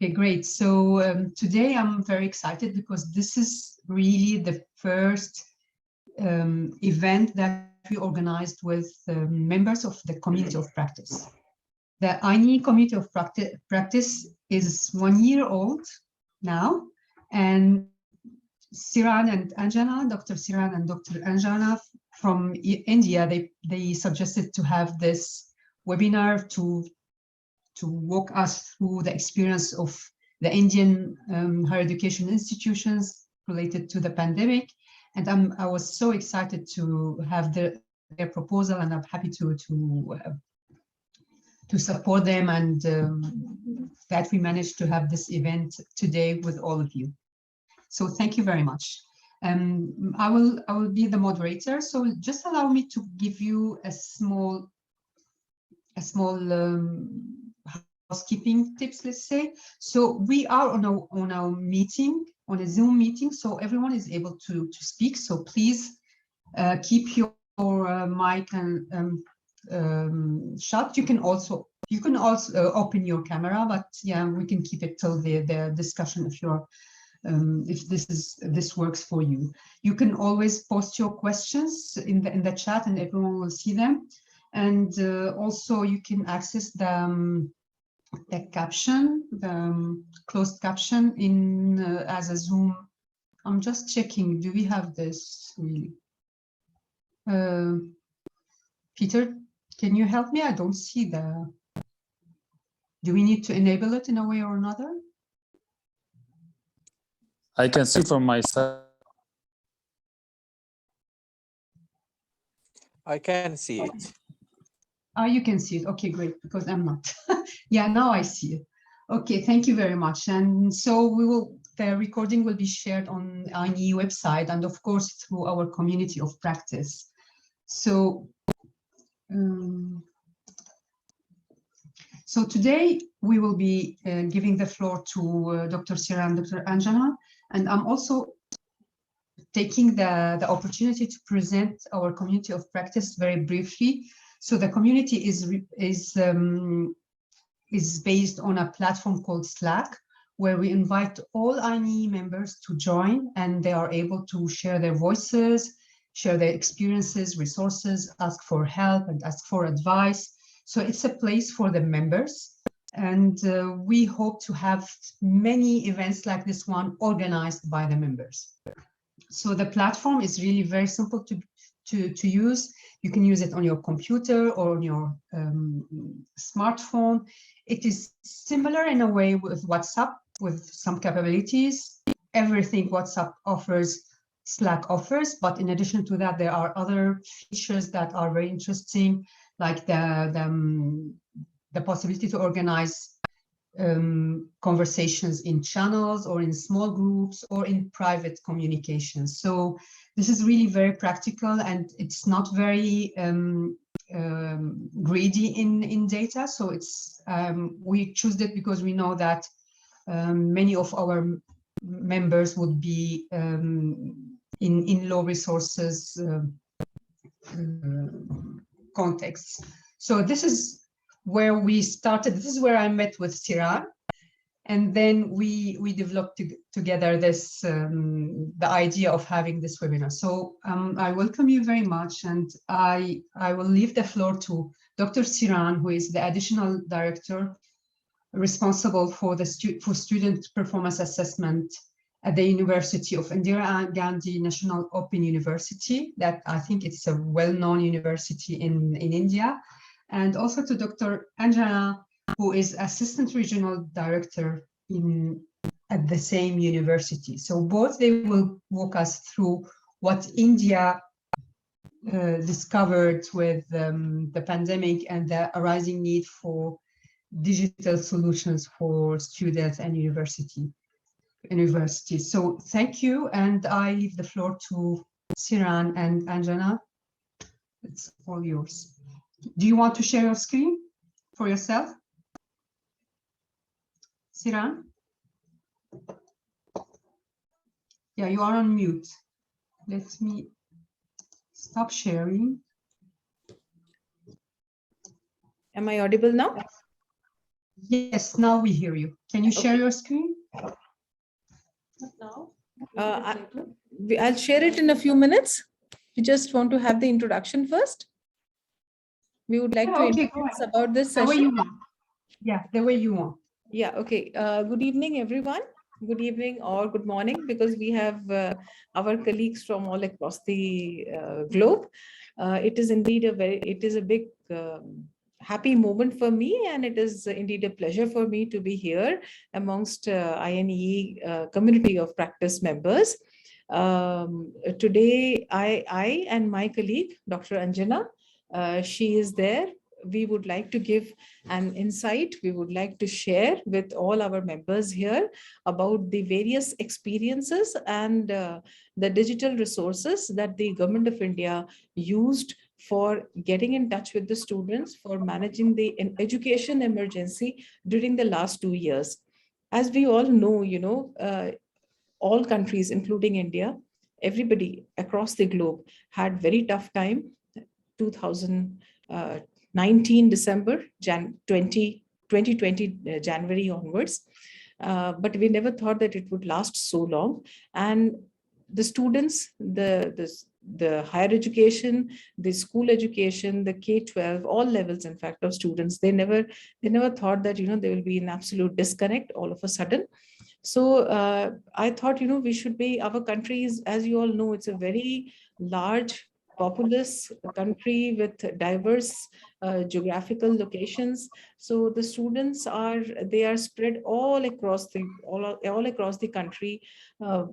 Okay, great. So today I'm very excited because this is really the first event that we organized with members of the community of practice. The INEE community of practice is 1 year old now, and Siran and Anjana, Dr. Siran and Dr. Anjana from India, they suggested to have this webinar to walk us through the experience of the Indian higher education institutions related to the pandemic. And I was so excited to have their proposal, and I'm happy to support them, and that we managed to have this event today with all of you. So thank you very much. I will be the moderator. So just allow me to give you a small housekeeping tips, let's say. So we are on our meeting, on a Zoom meeting, so everyone is able to speak. So please keep your mic and shut. You can also open your camera, but yeah, we can keep it till the discussion if you're if this works for you. You can always post your questions in the chat, and everyone will see them. And also you can access the caption, the closed caption in as a Zoom. I'm just checking. Do we have this really? Peter, can you help me? I don't see the. Do we need to enable it in a way or another? I can see from my side. I can see it. Oh, you can see it. Okay, great, because I'm not. Yeah, now I see it. Okay, thank you very much. And so the recording will be shared on INEE website, and of course through our community of practice. So, so today we will be giving the floor to Dr. Siran, Dr. Anjana, and I'm also taking the opportunity to present our community of practice very briefly. So the community is based on a platform called Slack, where we invite all INEE members to join, and they are able to share their voices, share their experiences, resources, ask for help, and ask for advice. So it's a place for the members, and we hope to have many events like this one organized by the members. So the platform is really very simple to use. You can use it on your computer or on your smartphone. It is similar in a way with WhatsApp, with some capabilities. Everything WhatsApp offers, Slack offers, but in addition to that, there are other features that are very interesting, like the possibility to organize conversations in channels or in small groups or in private communications. So this is really very practical, and it's not very greedy in data. So it's we choose it because we know that many of our members would be in low resources contexts. So this is where we started. This is where I met with Siran, and then we developed together this the idea of having this webinar. So I welcome you very much, and I will leave the floor to Dr. Siran, who is the additional director responsible for the student performance assessment at the University of Indira Gandhi National Open University. That I think it's a well-known university in India. And also to Dr. Anjana, who is Assistant Regional Director at the same university. So both they will walk us through what India discovered with the pandemic and the arising need for digital solutions for students and universities. So thank you, and I leave the floor to Siran and Anjana. It's all yours. Do you want to share your screen for yourself? Siran? Yeah, you are on mute. Let me stop sharing. Am I audible now? Yes, now we hear you. Can you share your screen? Now, I'll share it in a few minutes. We just want to have the introduction first. We would like to Okay, introduce about this the way you session. want. Yeah, the way you want. Yeah, okay. Good evening, everyone. Good evening or good morning, because we have our colleagues from all across the globe. It is indeed a big happy moment for me, and it is indeed a pleasure for me to be here amongst INEE community of practice members. Today, I and my colleague, Dr. Anjana, she is there. We would like to give an insight. We would like to share with all our members here about the various experiences and the digital resources that the Government of India used for getting in touch with the students, for managing the education emergency during the last 2 years. As we all know, all countries, including India, everybody across the globe had very tough time. 2019 December, 2020 January onwards. But we never thought that it would last so long. And the students, the higher education, the school education, the K-12, all levels, in fact, of students, they never thought that, there will be an absolute disconnect all of a sudden. So I thought, we should be, our country is, as you all know, it's a very large, populous country with diverse geographical locations. So the students they are spread all across the country. I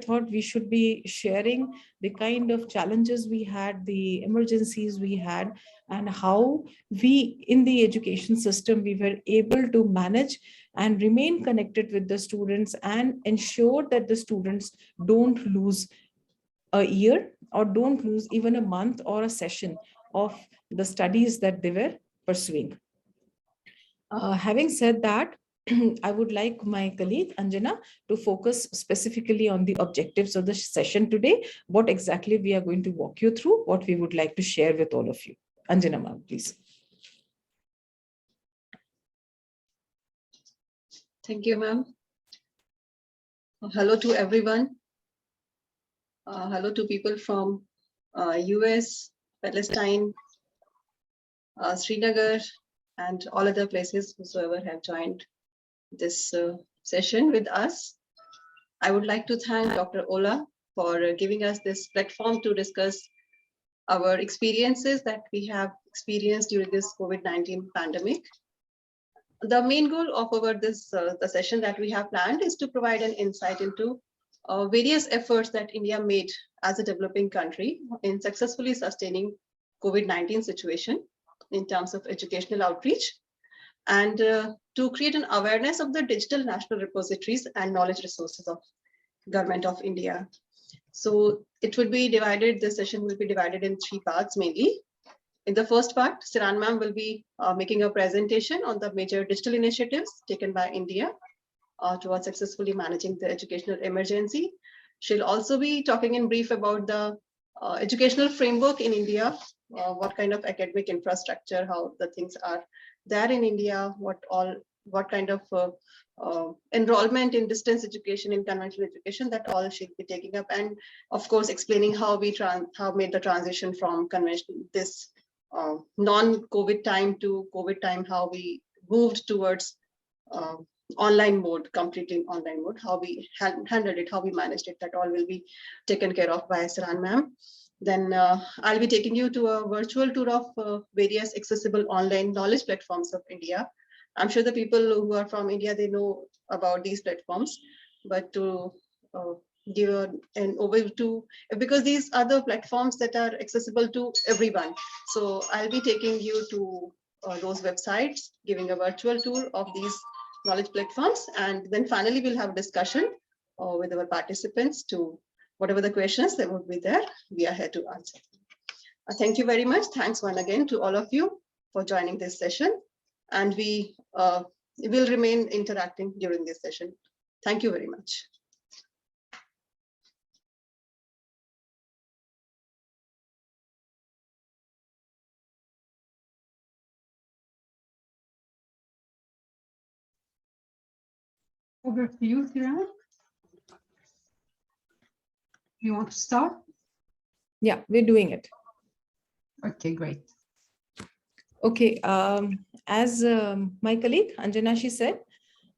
thought we should be sharing the kind of challenges we had, the emergencies we had, and how we in the education system, we were able to manage and remain connected with the students and ensure that the students don't lose a year or don't lose even a month or a session of the studies that they were pursuing. Having said that, I would like my colleague Anjana to focus specifically on the objectives of the session today, what exactly we are going to walk you through, what we would like to share with all of you. Anjana ma'am, please. Thank you, ma'am. Hello to everyone. Hello to people from US, Palestine, Srinagar, and all other places whosoever have joined this session with us. I would like to thank Dr. Ola for giving us this platform to discuss our experiences that we have experienced during this COVID-19 pandemic. The main goal of the session that we have planned is to provide an insight into various efforts that India made as a developing country in successfully sustaining COVID-19 situation in terms of educational outreach, and to create an awareness of the digital national repositories and knowledge resources of Government of India. So it will be divided, this session will be divided in 3 parts mainly. In the first part, Siran ma'am will be making a presentation on the major digital initiatives taken by India towards successfully managing the educational emergency. She'll also be talking in brief about the educational framework in India, what kind of academic infrastructure, how the things are there in India, what kind of enrollment in distance education, in conventional education, that all she'll be taking up, and of course explaining how we made the transition from conventional non-COVID time to COVID time, how we moved towards online mode, completely online mode, how we handled it, how we managed it. That all will be taken care of by Siran ma'am. Then I'll be taking you to a virtual tour of various accessible online knowledge platforms of India. I'm sure the people who are from India, they know about these platforms, but to give an overview to, because these are the platforms that are accessible to everyone. So I'll be taking you to those websites, giving a virtual tour of these knowledge platforms, and then finally we'll have a discussion with our participants to whatever the questions that would be there, we are here to answer. Thank you very much. Thanks once again to all of you for joining this session, and we will remain interacting during this session. Thank you very much. Over to you, Siran. You want to start? Yeah, we're doing it. Okay, great. Okay, as my colleague Anjana, she said,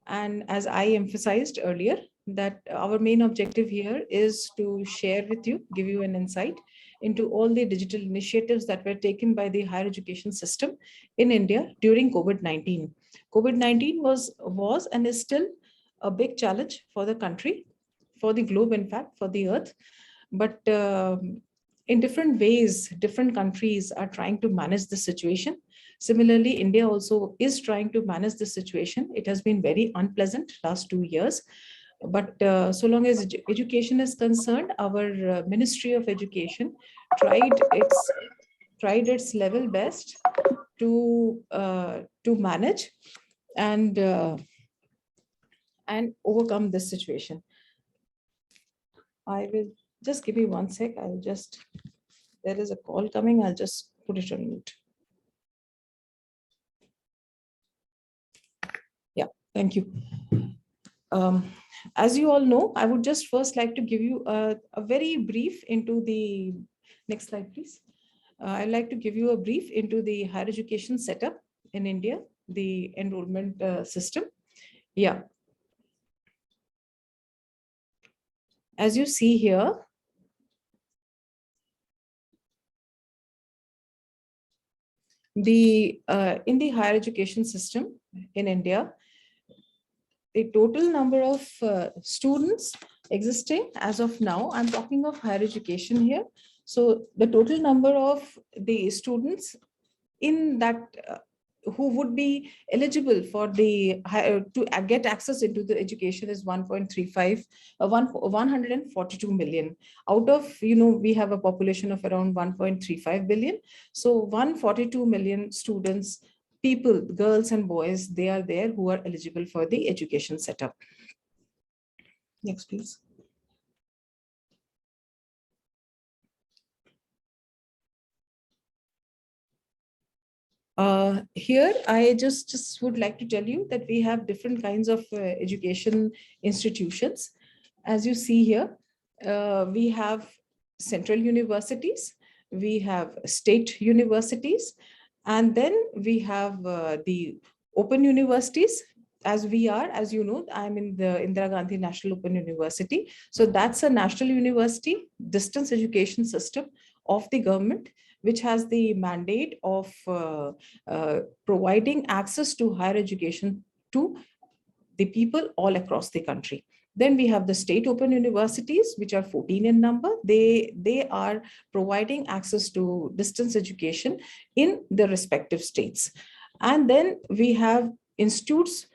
and as I emphasized earlier, that our main objective here is to share with you, give you an insight into all the digital initiatives that were taken by the higher education system in India during COVID-19. COVID-19 was and is still a big challenge for the country, for the globe, in fact, for the earth. But in different ways, different countries are trying to manage the situation. Similarly, India also is trying to manage the situation. It has been very unpleasant last 2 years. But so long as education is concerned, our Ministry of Education tried its level best to manage and overcome this situation. I will just give me 1 sec. There is a call coming. I'll just put it on mute. Yeah, thank you. As you all know, I would just first like to give you a very brief into the next slide, please. I'd like to give you a brief into the higher education setup in India, the enrollment system. Yeah. As you see here, in the higher education system in India, the total number of students existing as of now, I'm talking of higher education here. So the total number of the students in that who would be eligible for the to get access into the education is 142 million. Out of, we have a population of around 1.35 billion. So 142 million students, people, girls and boys, they are there who are eligible for the education setup. Next, please. Here, I just would like to tell you that we have different kinds of education institutions. As you see here, we have central universities, we have state universities, and then we have the open universities. As you know, I'm in the Indira Gandhi National Open University. So that's a national university distance education system of the government, which has the mandate of providing access to higher education to the people all across the country. Then we have the state open universities, which are 14 in number. They are providing access to distance education in the respective states. And then we have institutes,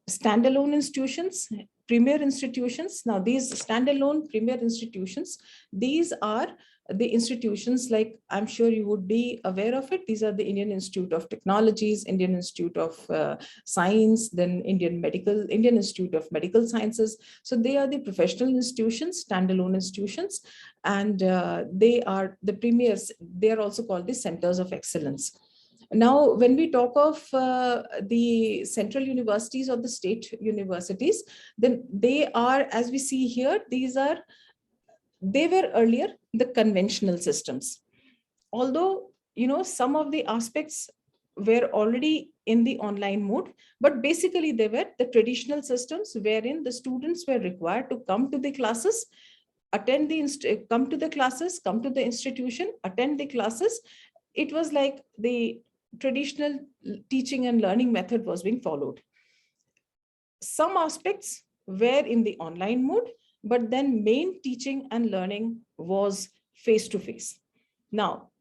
standalone institutions, premier institutions. Now, these standalone premier institutions, these are the institutions, like I'm sure you would be aware of it. These are the Indian Institute of Technologies, Indian Institute of Science, then Indian Institute of Medical Sciences. So they are the professional institutions, standalone institutions, and they are the premiers. They are also called the centers of excellence. Now, when we talk of the central universities or the state universities, then they are, as we see here, they were earlier the conventional systems. Although, some of the aspects were already in the online mode, but basically they were the traditional systems wherein the students were required to come to the classes, come to the institution, attend the classes. It was like the traditional teaching and learning method was being followed. Some aspects were in the online mode, but then main teaching and learning was face-to-face. Now,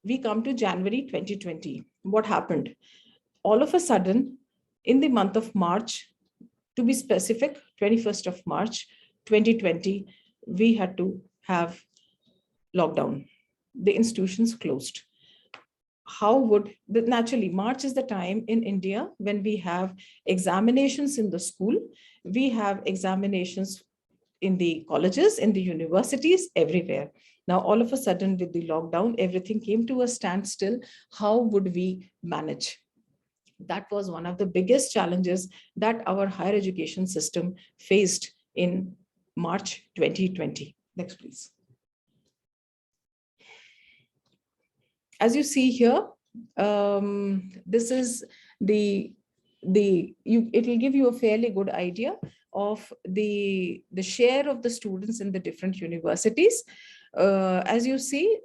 we come to January 2020. What happened? All of a sudden, in the month of March, to be specific, 21st of March 2020, we had to have lockdown. The institutions closed. Naturally, March is the time in India when we have examinations in the school, we have examinations in the colleges, in the universities, everywhere. Now, all of a sudden with the lockdown, everything came to a standstill. How would we manage? That was one of the biggest challenges that our higher education system faced in March 2020. Next, please. As you see here, this is it will give you a fairly good idea of the share of the students in the different universities. As you see,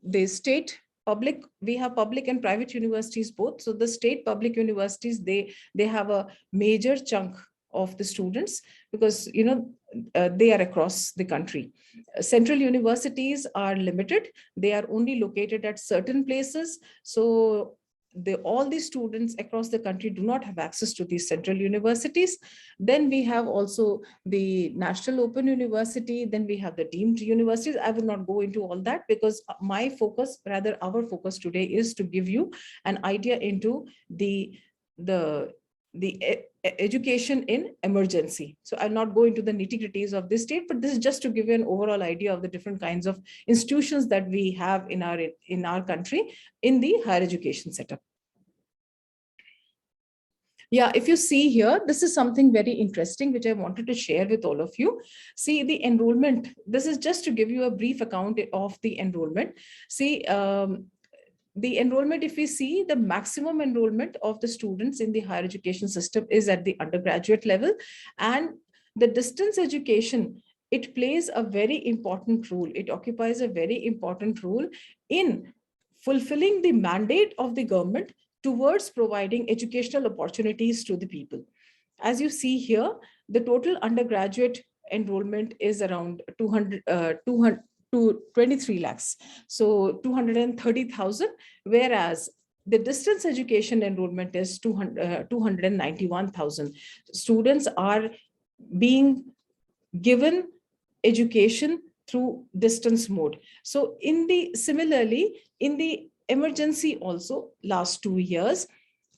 the state public, we have public and private universities both. So the state public universities, they have a major chunk of the students, because they are across the country. Central universities are limited. They are only located at certain places. So all the students across the country do not have access to these central universities. Then we have also the National Open University. Then we have the deemed universities. I will not go into all that, because my focus, rather our focus today, is to give you an idea into the education in emergency. So I'll not go into the nitty-gritties of this state, but this is just to give you an overall idea of the different kinds of institutions that we have in our country in the higher education setup. Yeah, if you see here, this is something very interesting which I wanted to share with all of you. See, the enrollment, this is just to give you a brief account of the enrollment. See, the enrollment, if we see, the maximum enrollment of the students in the higher education system is at the undergraduate level, and the distance education, it plays a very important role. It occupies a very important role in fulfilling the mandate of the government towards providing educational opportunities to the people. As you see here, the total undergraduate enrollment is around 23 lakhs. So 230,000, whereas the distance education enrollment is 291,000. Students are being given education through distance mode. So similarly, in the emergency also, last 2 years,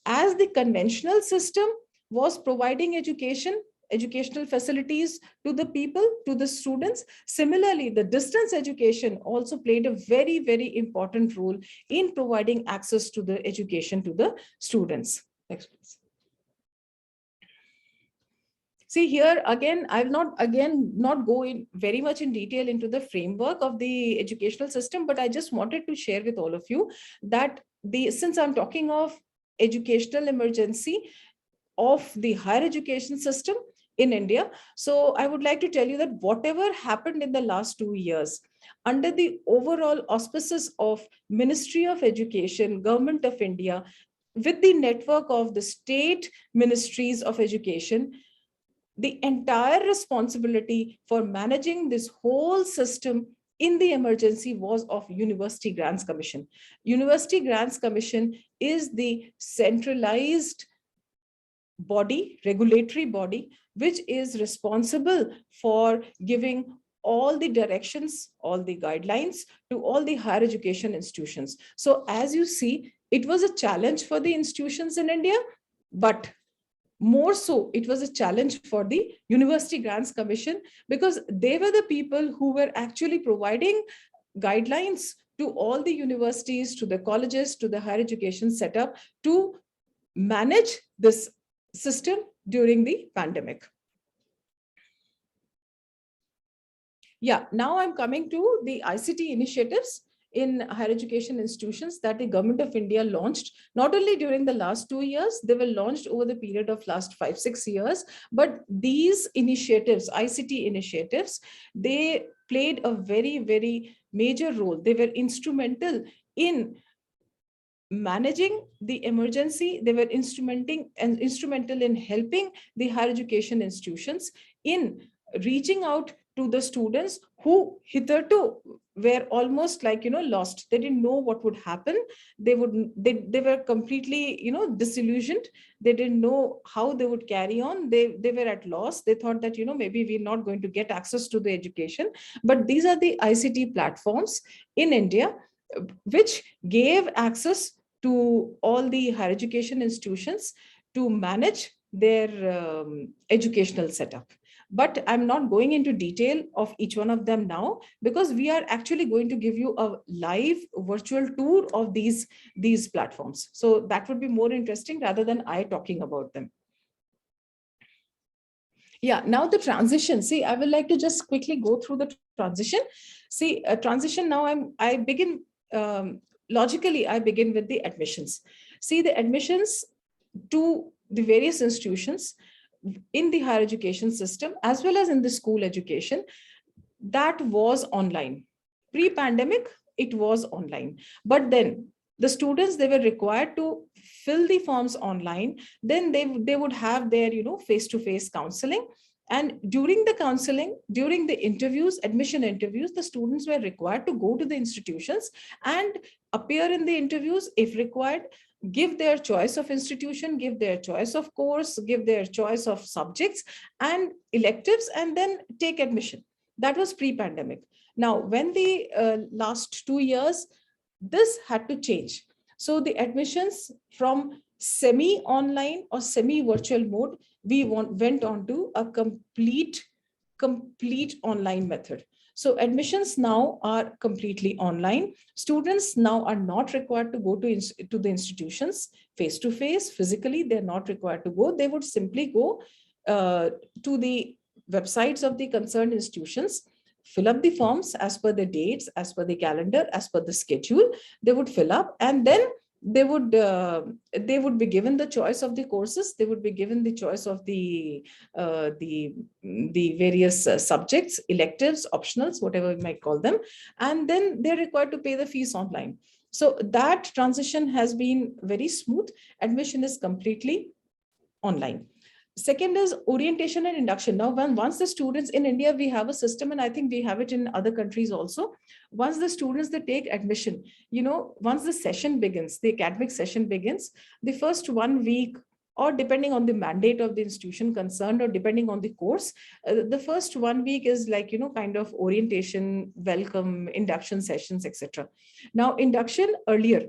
as the conventional system was providing educational facilities to the people, to the students, similarly, the distance education also played a very, very important role in providing access to the education to the students. Next, please. See here again, I will not go in very much in detail into the framework of the educational system, but I just wanted to share with all of you that since I'm talking of educational emergency of the higher education system in India, so I would like to tell you that whatever happened in the last 2 years under the overall auspices of Ministry of Education, Government of India, with the network of the state ministries of education, the entire responsibility for managing this whole system in the emergency was of University Grants Commission. University Grants Commission is the centralized body, regulatory body, which is responsible for giving all the directions, all the guidelines to all the higher education institutions. So as you see, it was a challenge for the institutions in India, but more so, it was a challenge for the University Grants Commission, because they were the people who were actually providing guidelines to all the universities, to the colleges, to the higher education setup to manage this system during the pandemic. Yeah, now I'm coming to the ICT initiatives in higher education institutions that the Government of India launched, not only during the last 2 years, they were launched over the period of last 5-6 years, but these initiatives, ICT initiatives, they played a very, very major role. They were instrumental in managing the emergency. They were instrumental in helping the higher education institutions in reaching out to the students who hitherto were almost like, lost. They didn't know what would happen. They were completely, disillusioned. They didn't know how they would carry on. They were at loss. They thought that, maybe we're not going to get access to the education. But these are the ICT platforms in India, which gave access to all the higher education institutions to manage their educational setup. But I'm not going into detail of each one of them now, because we are actually going to give you a live virtual tour of these platforms. So that would be more interesting rather than I talking about them. Yeah, now the transition. See, I would like to just quickly go through the transition. See, a transition now, I begin, logically, I begin with the admissions. See, the admissions to the various institutions in the higher education system, as well as in the school education, that was online. Pre-pandemic, it was online. But then the students, they were required to fill the forms online. Then they would have their, face-to-face counseling. And during the counseling, during the interviews, admission interviews, the students were required to go to the institutions and appear in the interviews if required, give their choice of institution, give their choice of course, give their choice of subjects and electives, and then take admission. That was pre-pandemic. Now, when the last 2 years, this had to change. So the admissions from semi-online or semi-virtual mode, we went on to a complete online method. So admissions now are completely online. Students now are not required to go to the institutions face-to-face, physically. They're not required to go. They would simply go to the websites of the concerned institutions, fill up the forms as per the dates, as per the calendar, as per the schedule. They would fill up, and then they would be given the choice of the courses. They would be given the choice of the various subjects, electives, optionals, whatever we might call them, and then they're required to pay the fees online. So that transition has been very smooth. Admission is completely online. Second is orientation and induction. Now, once the students in India, we have a system, and I think we have it in other countries also. Once the students, they take admission, once the session begins, the academic session begins, the first 1 week, or depending on the mandate of the institution concerned, or depending on the course, the first 1 week is like, kind of orientation, welcome, induction sessions, etc. Now, induction earlier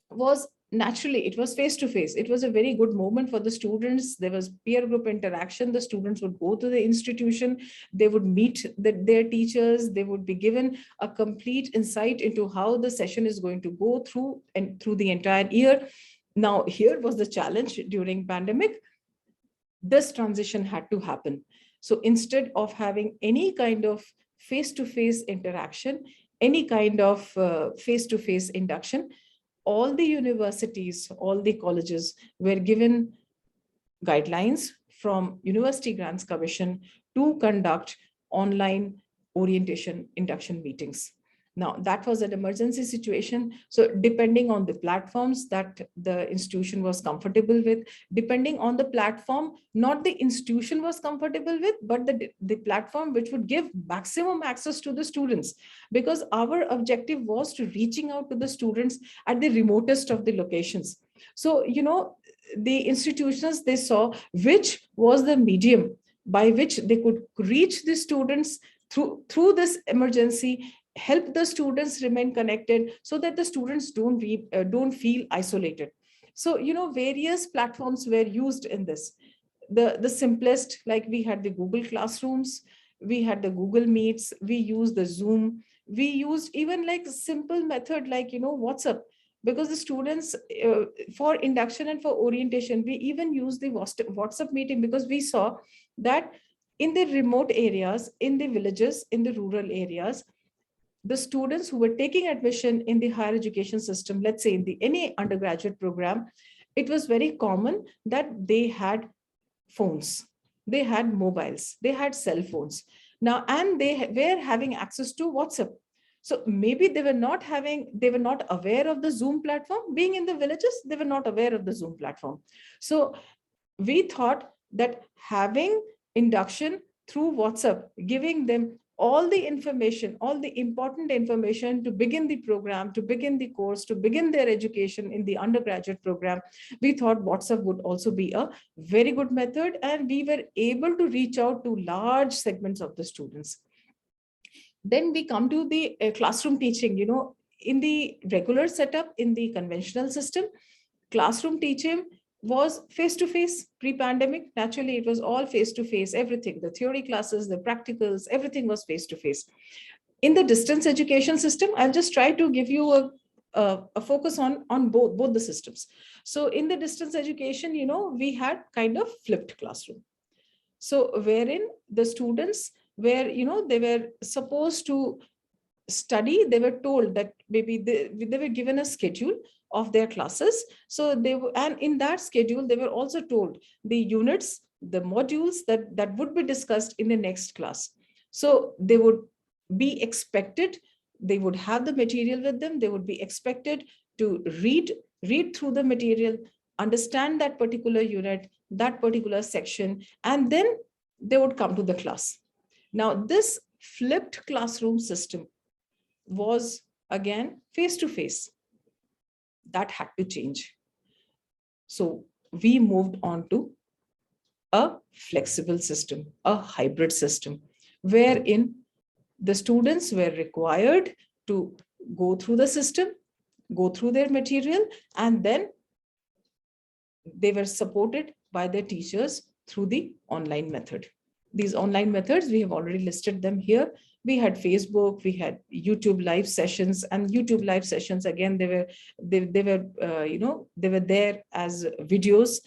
was naturally, it was face-to-face. It was a very good moment for the students. There was peer group interaction. The students would go to the institution, they would meet their teachers, they would be given a complete insight into how the session is going to go through and through the entire year. Now, here was the challenge during pandemic. This transition had to happen. So instead of having any kind of face-to-face interaction, any kind of face-to-face induction, all the universities, all the colleges were given guidelines from University Grants Commission to conduct online orientation induction meetings. Now, that was an emergency situation. So depending on the platforms that the institution was comfortable with, depending on the platform, not the institution was comfortable with, but the platform which would give maximum access to the students, because our objective was to reaching out to the students at the remotest of the locations. So, the institutions, they saw which was the medium by which they could reach the students through this emergency, help the students remain connected so that the students don't feel isolated. So, various platforms were used in this. The simplest, like we had the Google Classrooms, we had the Google Meets, we used the Zoom, we used even like simple method like, WhatsApp, because the students for induction and for orientation, we even use the WhatsApp meeting, because we saw that in the remote areas, in the villages, in the rural areas, the students who were taking admission in the higher education system, let's say in any undergraduate program, it was very common that they had phones, they had mobiles, they had cell phones. Now, and they were having access to WhatsApp. So maybe they were not aware of the Zoom platform. Being in the villages, they were not aware of the Zoom platform. So we thought that having induction through WhatsApp, giving them all the information, all the important information to begin the program, to begin the course, to begin their education in the undergraduate program, we thought WhatsApp would also be a very good method, and we were able to reach out to large segments of the students. Then we come to the classroom teaching. In the regular setup, in the conventional system, classroom teaching was face-to-face pre-pandemic. Naturally, it was all face-to-face, everything, the theory classes, the practicals, everything was face-to-face. In the distance education system, I'll just try to give you a focus on both the systems. So in the distance education, we had kind of flipped classroom. So wherein the students were, they were supposed to study, they were told that maybe they were given a schedule of their classes. So they were, and in that schedule, they were also told the units, the modules that would be discussed in the next class. So they would be expected, they would have the material with them, they would be expected to read through the material, understand that particular unit, that particular section, and then they would come to the class. Now, this flipped classroom system was again face-to-face. That had to change. So we moved on to a flexible system, a hybrid system, wherein the students were required to go through the system, go through their material, and then they were supported by their teachers through the online method. These online methods, we have already listed them here. We had Facebook, we had YouTube live sessions, and YouTube live sessions, again, they were there as videos.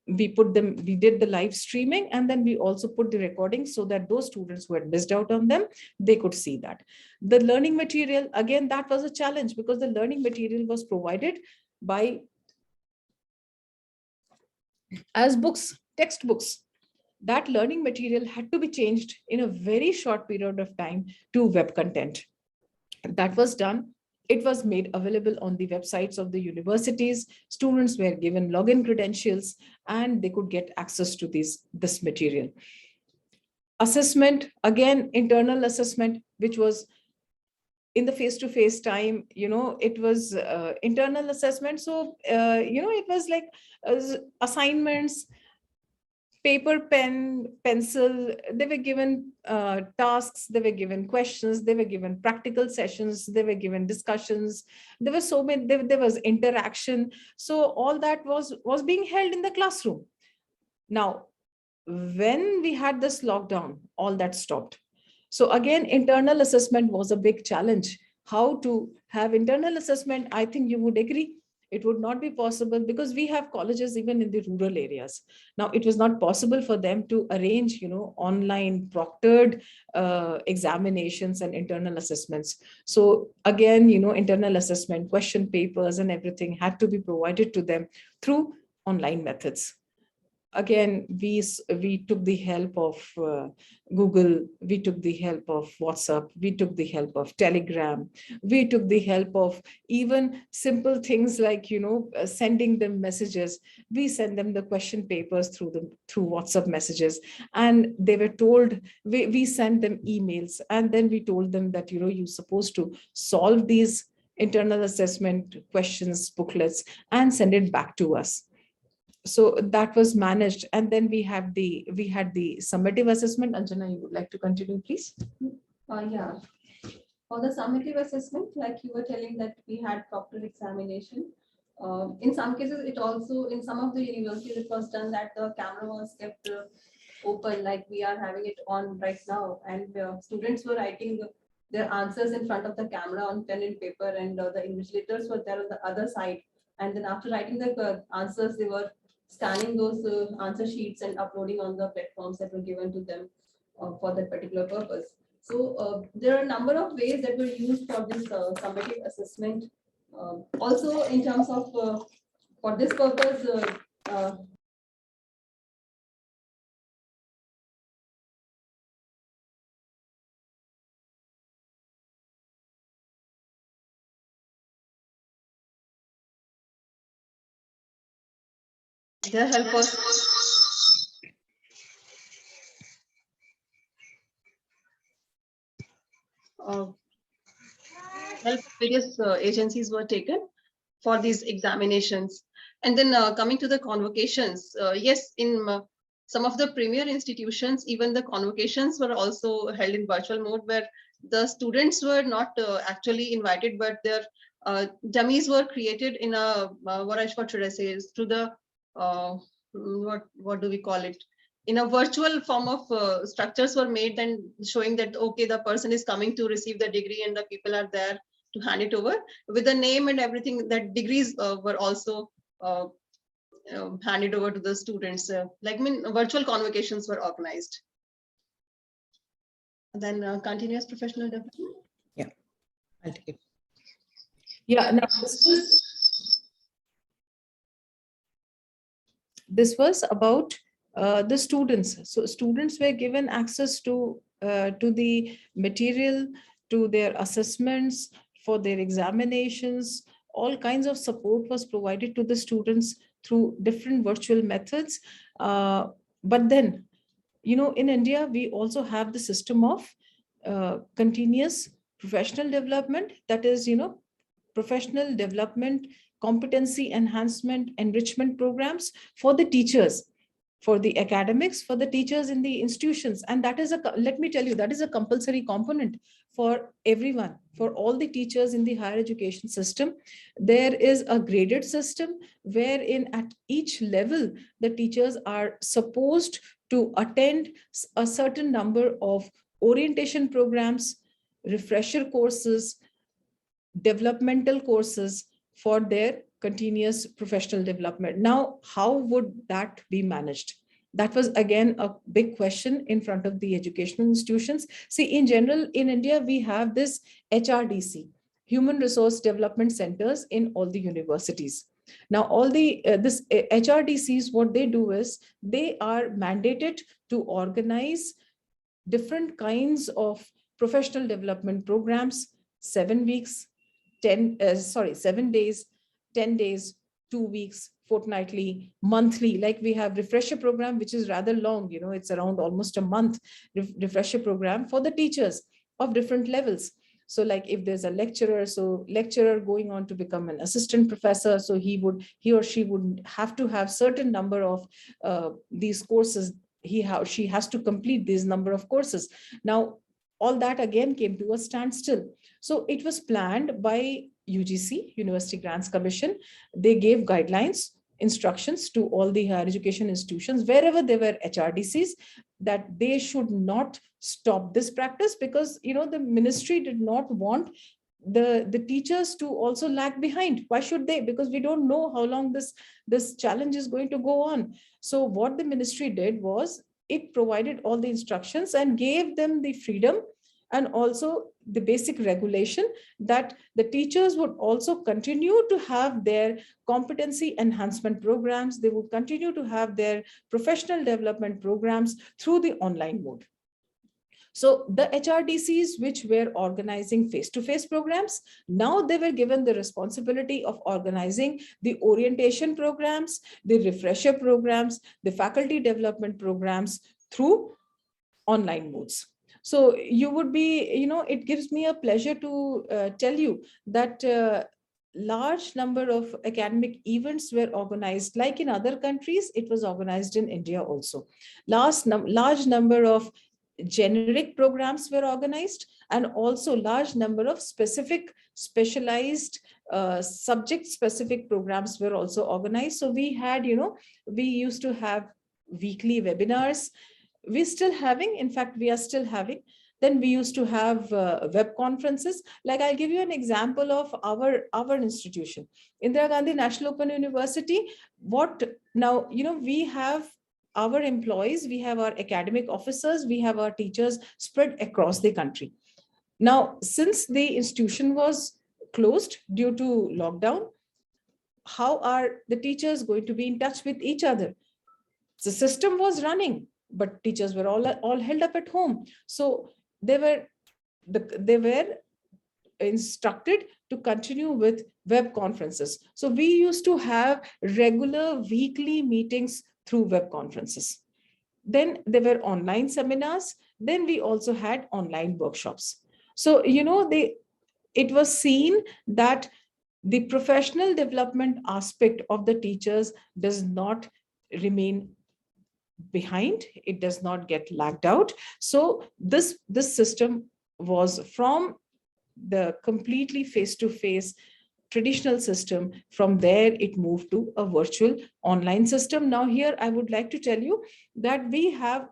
We did the live streaming, and then we also put the recording so that those students who had missed out on them, they could see that. The learning material, again, that was a challenge because the learning material was provided as books, textbooks. That learning material had to be changed in a very short period of time to web content. That was done. It was made available on the websites of the universities. Students were given login credentials and they could get access to this material. Assessment, again, internal assessment, which was in the face-to-face time, it was internal assessment. So, it was like assignments, paper, pen, pencil, they were given tasks, they were given questions, they were given practical sessions, they were given discussions. There were so many, there was interaction. So all that was being held in the classroom. Now, when we had this lockdown, all that stopped. So again, internal assessment was a big challenge. How to have internal assessment, I think you would agree, it would not be possible because we have colleges even in the rural areas. Now, it was not possible for them to arrange, online proctored examinations and internal assessments. So again, internal assessment, question papers and everything had to be provided to them through online methods. Again, we took the help of Google, we took the help of WhatsApp, we took the help of Telegram, we took the help of even simple things like, sending them messages. We send them the question papers through WhatsApp messages, and they were told, we sent them emails, and then we told them that, you're supposed to solve these internal assessment questions, booklets, and send it back to us. So that was managed. And then we had the summative assessment. Anjana, you would like to continue, please? Yeah. For the summative assessment, like you were telling that we had proctored examination. In some cases, it also, in some of the universities, it was done that the camera was kept open, like we are having it on right now. And students were writing their answers in front of the camera on pen and paper, and the invigilators were there on the other side. And then after writing the answers, they were scanning those answer sheets and uploading on the platforms that were given to them for that particular purpose. So there are a number of ways that were used for this summative assessment. Also, in terms of for this purpose, their help was help various agencies were taken for these examinations. And then coming to the convocations, yes, in some of the premier institutions, even the convocations were also held in virtual mode, where the students were not actually invited, but their dummies were created in a what I should say is through the what do we call it? In a virtual form of structures were made, then showing that, okay, the person is coming to receive the degree and the people are there to hand it over with the name and everything. That degrees were also handed over to the students. Virtual convocations were organized. And then continuous professional development. Yeah, I'll take it. Yeah, now this was about the students. So students were given access to the material, to their assessments, for their examinations. All kinds of support was provided to the students through different virtual methods. But then, you know, in India, we also have the system of continuous professional development. That is, you know, professional development, competency enhancement, enrichment programs for the teachers, for the academics, for the teachers in the institutions. And that is let me tell you, that is a compulsory component for everyone, for all the teachers in the higher education system. There is a graded system wherein at each level, the teachers are supposed to attend a certain number of orientation programs, refresher courses, developmental courses for their continuous professional development. Now, how would that be managed? That was again a big question in front of the educational institutions. See, in general, in India, we have this HRDC, Human Resource Development Centers, in all the universities. Now, all the this HRDCs, what they do is they are mandated to organize different kinds of professional development programs, 7 weeks, 7 days, 10 days, 2 weeks, fortnightly, monthly. Like we have refresher program, which is rather long, you know, it's around almost a month refresher program for the teachers of different levels. So like if there's a lecturer, so lecturer going on to become an assistant professor, so he or she would have to have certain number of these courses. She has to complete these number of courses. Now, all that again came to a standstill. So it was planned by UGC, University Grants Commission. They gave guidelines, instructions to all the higher education institutions, wherever there were HRDCs, that they should not stop this practice, because, you know, the ministry did not want the teachers to also lag behind. Why should they? Because we don't know how long this challenge is going to go on. So what the ministry did was, it provided all the instructions and gave them the freedom and also the basic regulation that the teachers would also continue to have their competency enhancement programs. They would continue to have their professional development programs through the online mode. So the HRDCs, which were organizing face-to-face programs, now they were given the responsibility of organizing the orientation programs, the refresher programs, the faculty development programs through online modes. So you would be, you know, it gives me a pleasure to tell you that large number of academic events were organized. Like in other countries, it was organized in India also. Large number of generic programs were organized, and also large number of specialized subject specific programs were also organized. So we had, you know, we used to have weekly webinars. We still having, in fact, we are still having. Then we used to have web conferences. Like I'll give you an example of our institution, Indira Gandhi National Open University. What now, you know, we have our employees, we have our academic officers, we have our teachers spread across the country. Now, since the institution was closed due to lockdown, how are the teachers going to be in touch with each other? The system was running, but teachers were all held up at home. So they were instructed to continue with web conferences. So we used to have regular weekly meetings through web conferences. Then there were online seminars. Then we also had online workshops. So, you know, it was seen that the professional development aspect of the teachers does not remain behind. It does not get lagged out. So this system was from the completely face-to-face traditional system. From there, it moved to a virtual online system. Now here, I would like to tell you that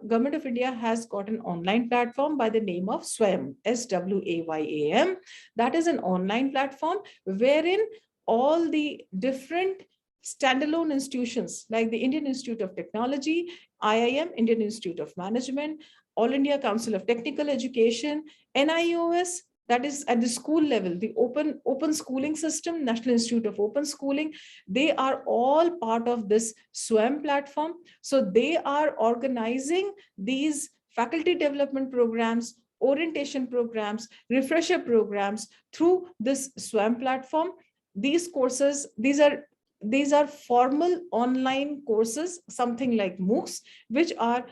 Government of India has got an online platform by the name of SWAYAM, SWAYAM. That is an online platform wherein all the different standalone institutions like the Indian Institute of Technology, IIM, Indian Institute of Management, All India Council of Technical Education, NIOS, that is at the school level, the open schooling system, National Institute of Open Schooling, they are all part of this SWAYAM platform. So they are organizing these faculty development programs, orientation programs, refresher programs through this SWAYAM platform. These courses, these are formal online courses, something like MOOCs, which are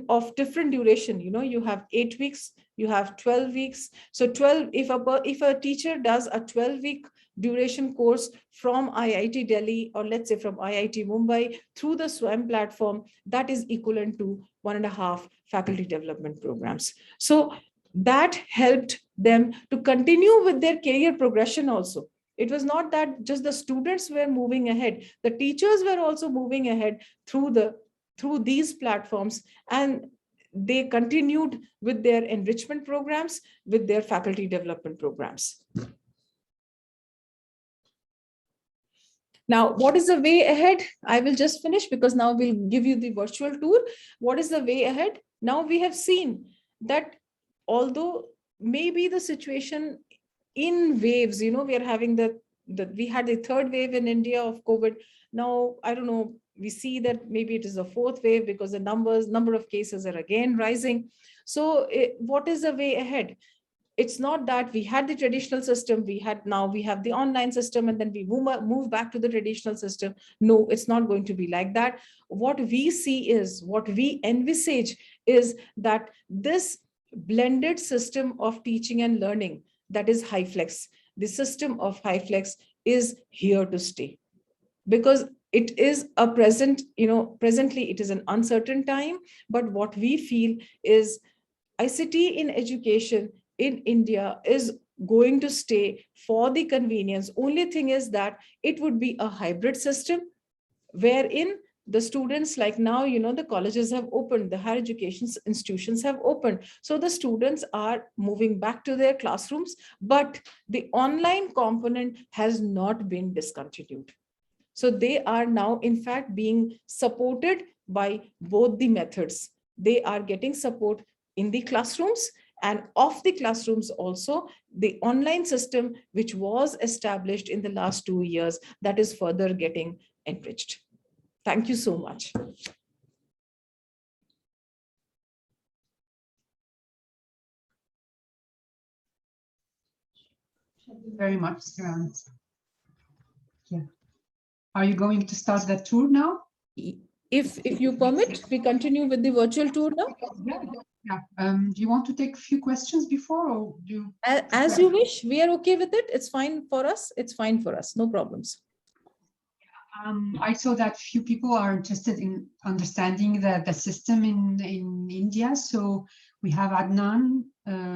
of different duration. You have 8 weeks, you have 12 weeks. So 12, if a teacher does a 12-week duration course from IIT Delhi, or let's say from IIT Mumbai through the SWAYAM platform, that is equivalent to 1.5 faculty development programs. So that helped them to continue with their career progression also. It was not that just the students were moving ahead, the teachers were also moving ahead through these platforms, and they continued with their enrichment programs, with their faculty development programs. Now, what is the way ahead? I will just finish because now we'll give you the virtual tour. What is the way ahead? Now we have seen that although maybe the situation in waves, we are having we had the third wave in India of COVID. Now, I don't know, we see that maybe it is a fourth wave because the number of cases are again rising. So what is the way ahead? It's not that we had the traditional system, now we have the online system, and then we move back to the traditional system. No, it's not going to be like that. What we see is, what we envisage is that this blended system of teaching and learning, that is HighFlex, the system of HighFlex is here to stay, because it is a presently it is an uncertain time, but what we feel is ICT in education in India is going to stay for the convenience. Only thing is that it would be a hybrid system wherein the students, like now, the colleges have opened, the higher education institutions have opened. So the students are moving back to their classrooms, but the online component has not been discontinued. So they are now, in fact, being supported by both the methods. They are getting support in the classrooms, and off the classrooms also, the online system, which was established in the last 2 years, that is further getting enriched. Thank you so much. Thank you very much, Siran. Yeah. Are you going to start the tour now? If you permit, we continue with the virtual tour now. Yeah. Do you want to take a few questions before, or do you? As you wish. We are okay with it. It's fine for us. It's fine for us. No problems. I saw that few people are interested in understanding the system in India. So we have Adnan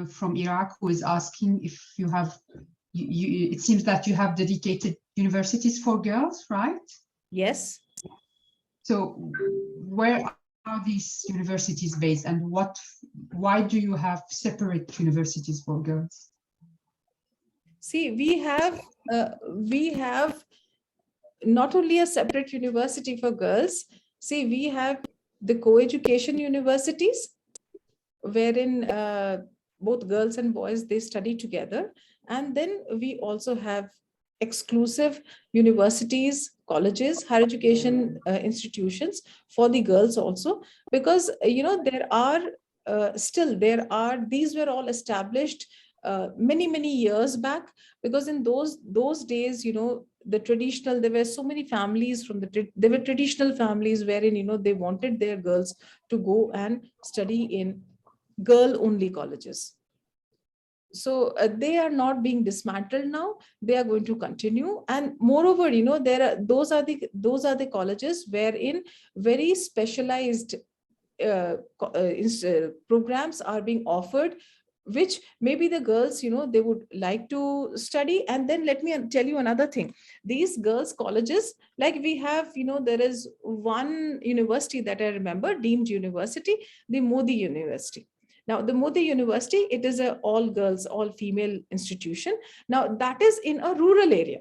from Iraq who is asking if you have, it seems that you have dedicated universities for girls, right? Yes. So where are these universities based, and why do you have separate universities for girls? See, we have not only a separate university for girls. See, we have the co-education universities, wherein both girls and boys, they study together. And then we also have exclusive universities, colleges, higher education institutions for the girls also, because there are these were all established many years back, because in those days, there were so many families there were traditional families wherein they wanted their girls to go and study in girl only colleges. So they are not being dismantled now. They are going to continue, and moreover, those are the colleges wherein very specialized programs are being offered which maybe the girls, they would like to study. And then let me tell you another thing. These girls' colleges, like we have, there is one university that I remember, deemed university, the Modi University. Now, the Modi University, it is a all girls, all female institution. Now, that is in a rural area.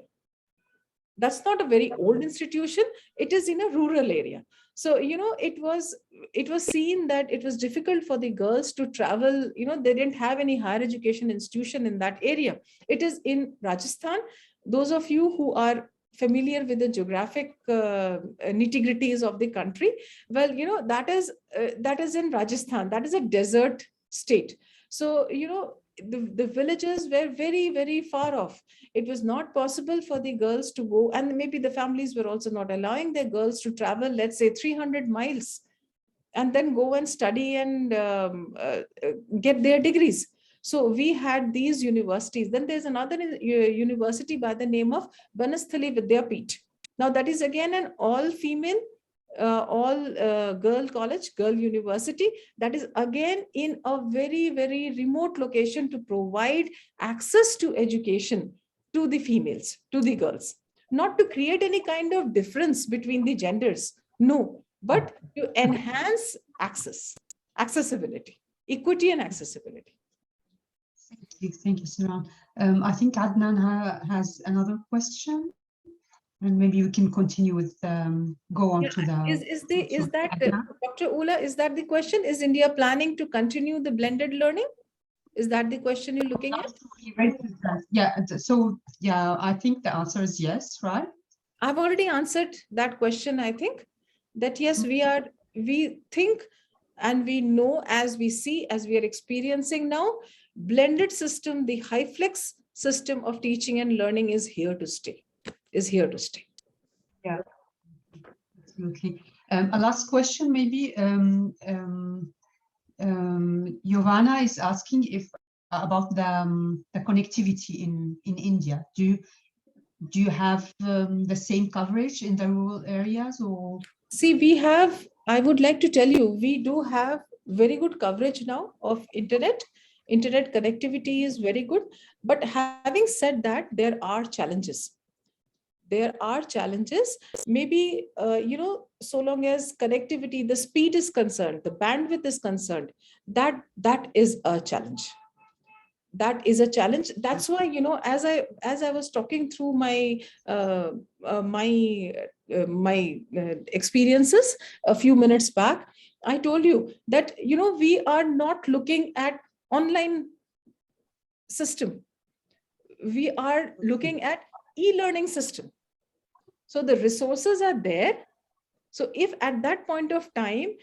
That's not a very old institution. It is in a rural area. So, it was seen that it was difficult for the girls to travel. They didn't have any higher education institution in that area. It is in Rajasthan. Those of you who are familiar with the geographic nitty-gritties of the country, well, that is in Rajasthan. That is a desert state. So, the villages were very, very far off. It was not possible for the girls to go, and maybe the families were also not allowing their girls to travel, let's say 300 miles, and then go and study and get their degrees. So we had these universities. Then there's another university by the name of Banasthali Vidyamits. Now that is again an all-female, girl college, girl university, that is again in a very, very remote location to provide access to education to the females, to the girls, not to create any kind of difference between the genders, no, but to enhance accessibility, equity and accessibility. Thank you, Siran. I think Adnan has another question. And maybe we can continue with go on to the. Is that Dr. Ola? Is that the question? Is India planning to continue the blended learning? Is that the question you're looking at? Yeah. So yeah, I think the answer is yes, right? I've already answered that question. I think that yes, we think and we know, as we see, as we are experiencing now, blended system, the high flex system of teaching and learning is here to stay. Yeah, absolutely. A last question, maybe. Giovanna is asking about the connectivity in India. Do you have the same coverage in the rural areas, or? See, I would like to tell you, we do have very good coverage now of internet. Internet connectivity is very good. But having said that, there are challenges. Maybe so long as connectivity, the speed is concerned, the bandwidth is concerned, that is a challenge. That's why, as I was talking through my experiences a few minutes back, I told you that we are not looking at online system, we are looking at e-learning system. So the resources are there. So if at that point of time,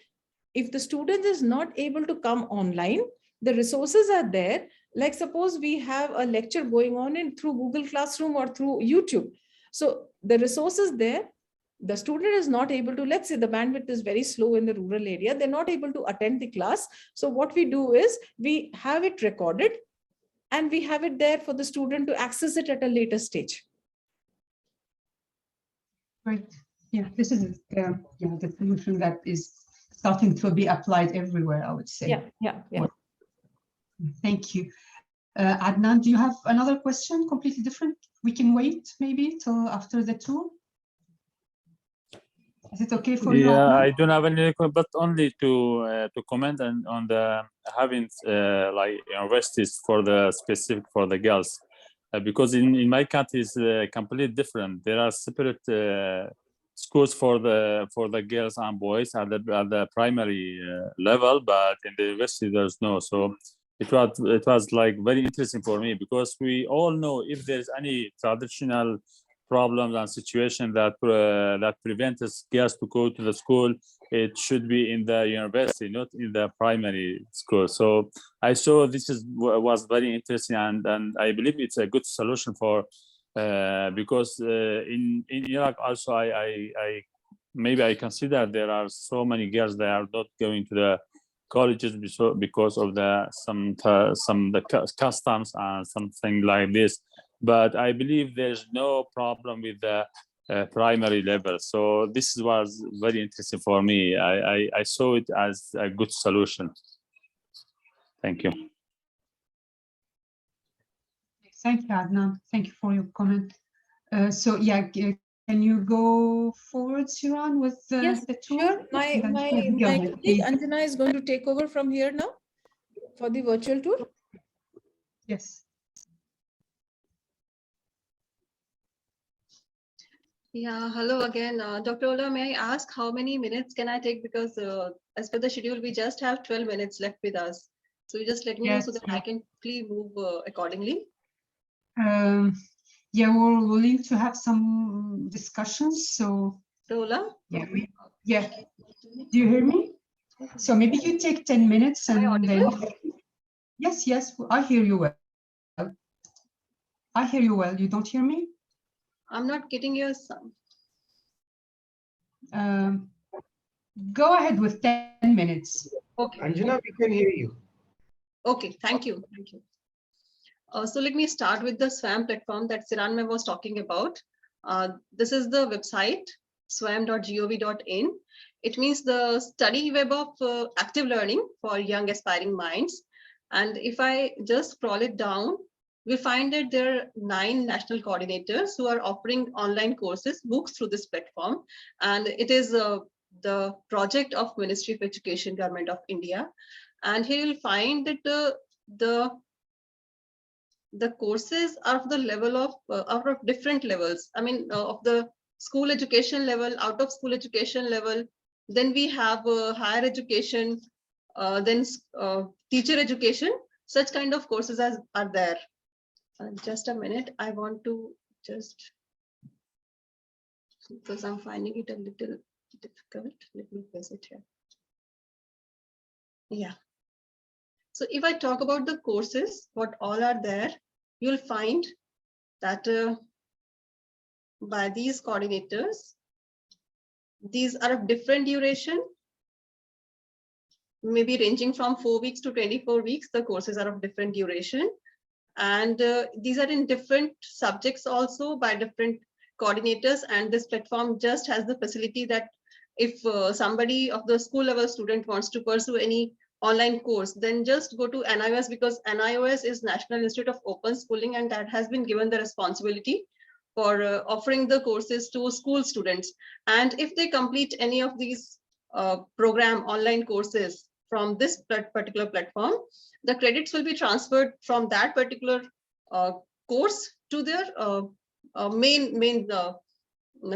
if the student is not able to come online, the resources are there. Like suppose we have a lecture going on through Google Classroom or through YouTube. So the resources there, the student is not able to, let's say the bandwidth is very slow in the rural area, they're not able to attend the class. So what we do is we have it recorded and we have it there for the student to access it at a later stage. Right. Yeah, this is the solution that is starting to be applied everywhere, I would say. Yeah. Thank you. Adnan, do you have another question completely different? We can wait maybe till after the tour. Is it okay for you? Yeah, I don't have any, but only to comment on the having like universities for the specific for the girls. Because in my country is completely different. There are separate schools for the girls and boys at the primary level, but in the university there's no. So it was like very interesting for me, because we all know if there's any traditional problems and situation that prevent us girls to go to the school, it should be in the university, not in the primary school. So I saw this was very interesting, and I believe it's a good solution for because in Iraq also I maybe I consider there are so many girls that are not going to the colleges because of some customs and something like this. But I believe there's no problem with the primary level. So this was very interesting for me. I saw it as a good solution. Thank you. Thank you, Adnan. Thank you for your comment. So yeah, can you go forward, Siran, with Yes, the tool? sure. My Then go colleague ahead, please. Anjana is going to take over from here now for the virtual tour. Yes. Yeah, hello again. Dr. Ola, may I ask how many minutes can I take? Because as per the schedule, we just have 12 minutes left with us. So you just let me know so Yes. that I can quickly move accordingly. Yeah, we're willing to have some discussions. So Dr. Ola? yeah. Do you hear me? So maybe you take 10 minutes Am I and then. audible? Yes, I hear you well. I hear you well. You don't hear me? I'm not getting your sound. Go ahead with 10 minutes. Okay. Anjana, we can hear you. Okay, thank you. Thank you. So let me start with the SWAM platform that Siran Ma'am was talking about. This is the website, swam.gov.in. It means the study web of active learning for young aspiring minds. And if I just scroll it down, we find that there are 9 national coordinators who are offering online courses, books through this platform. And it is the project of Ministry of Education, Government of India. And here you'll find that the courses are of the level of out of different levels. I mean, of the school education level, out of school education level. Then we have higher education, then teacher education. Such kind of courses are there. Just a minute, I want to just, because I'm finding it a little difficult. Let me place it here. Yeah. So if I talk about the courses, what all are there, you'll find that by these coordinators, these are of different duration, maybe ranging from 4 weeks to 24 weeks. The courses are of different duration. And these are in different subjects also by different coordinators. And this platform just has the facility that if somebody of the school level student wants to pursue any online course, then just go to NIOS, because NIOS is National Institute of Open Schooling, and that has been given the responsibility for offering the courses to school students. And if they complete any of these program online courses from this particular platform, the credits will be transferred from that particular course to their main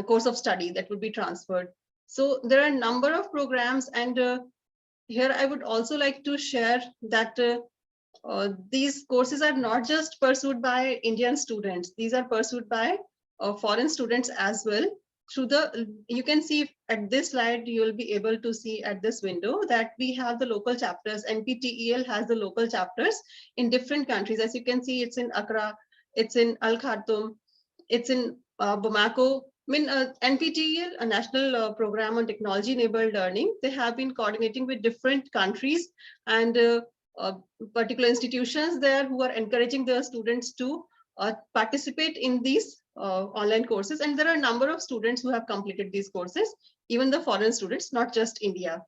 course of study that will be transferred. So there are a number of programs, and here I would also like to share that these courses are not just pursued by Indian students. These are pursued by foreign students as well. Through the, you can see at this slide, you will be able to see at this window that we have the local chapters. NPTEL has the local chapters in different countries. As you can see, it's in Accra, it's in Al Khartoum, it's in Bamako. I mean, NPTEL, a national program on technology-enabled learning, they have been coordinating with different countries and particular institutions there who are encouraging their students to participate in these online courses. And there are a number of students who have completed these courses, even the foreign students, not just India.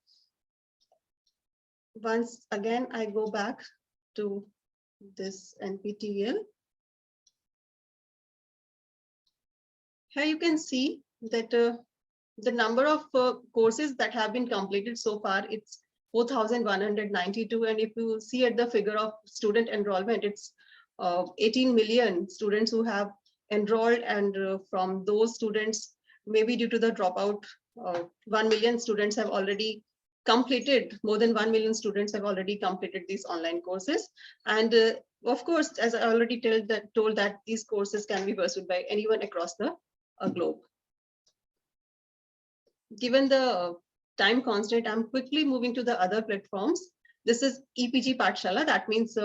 Once again, I go back to this NPTEL. Here you can see that the number of courses that have been completed so far, it's 4,192. And if you see at the figure of student enrollment, it's 18 million students who have enrolled, and from those students, maybe due to the dropout, 1 million students have already completed, more than 1 million students have already completed these online courses. And of course, as I already told that these courses can be pursued by anyone across the globe. Given the time constraint, I'm quickly moving to the other platforms. This is EPG Pathshala, that means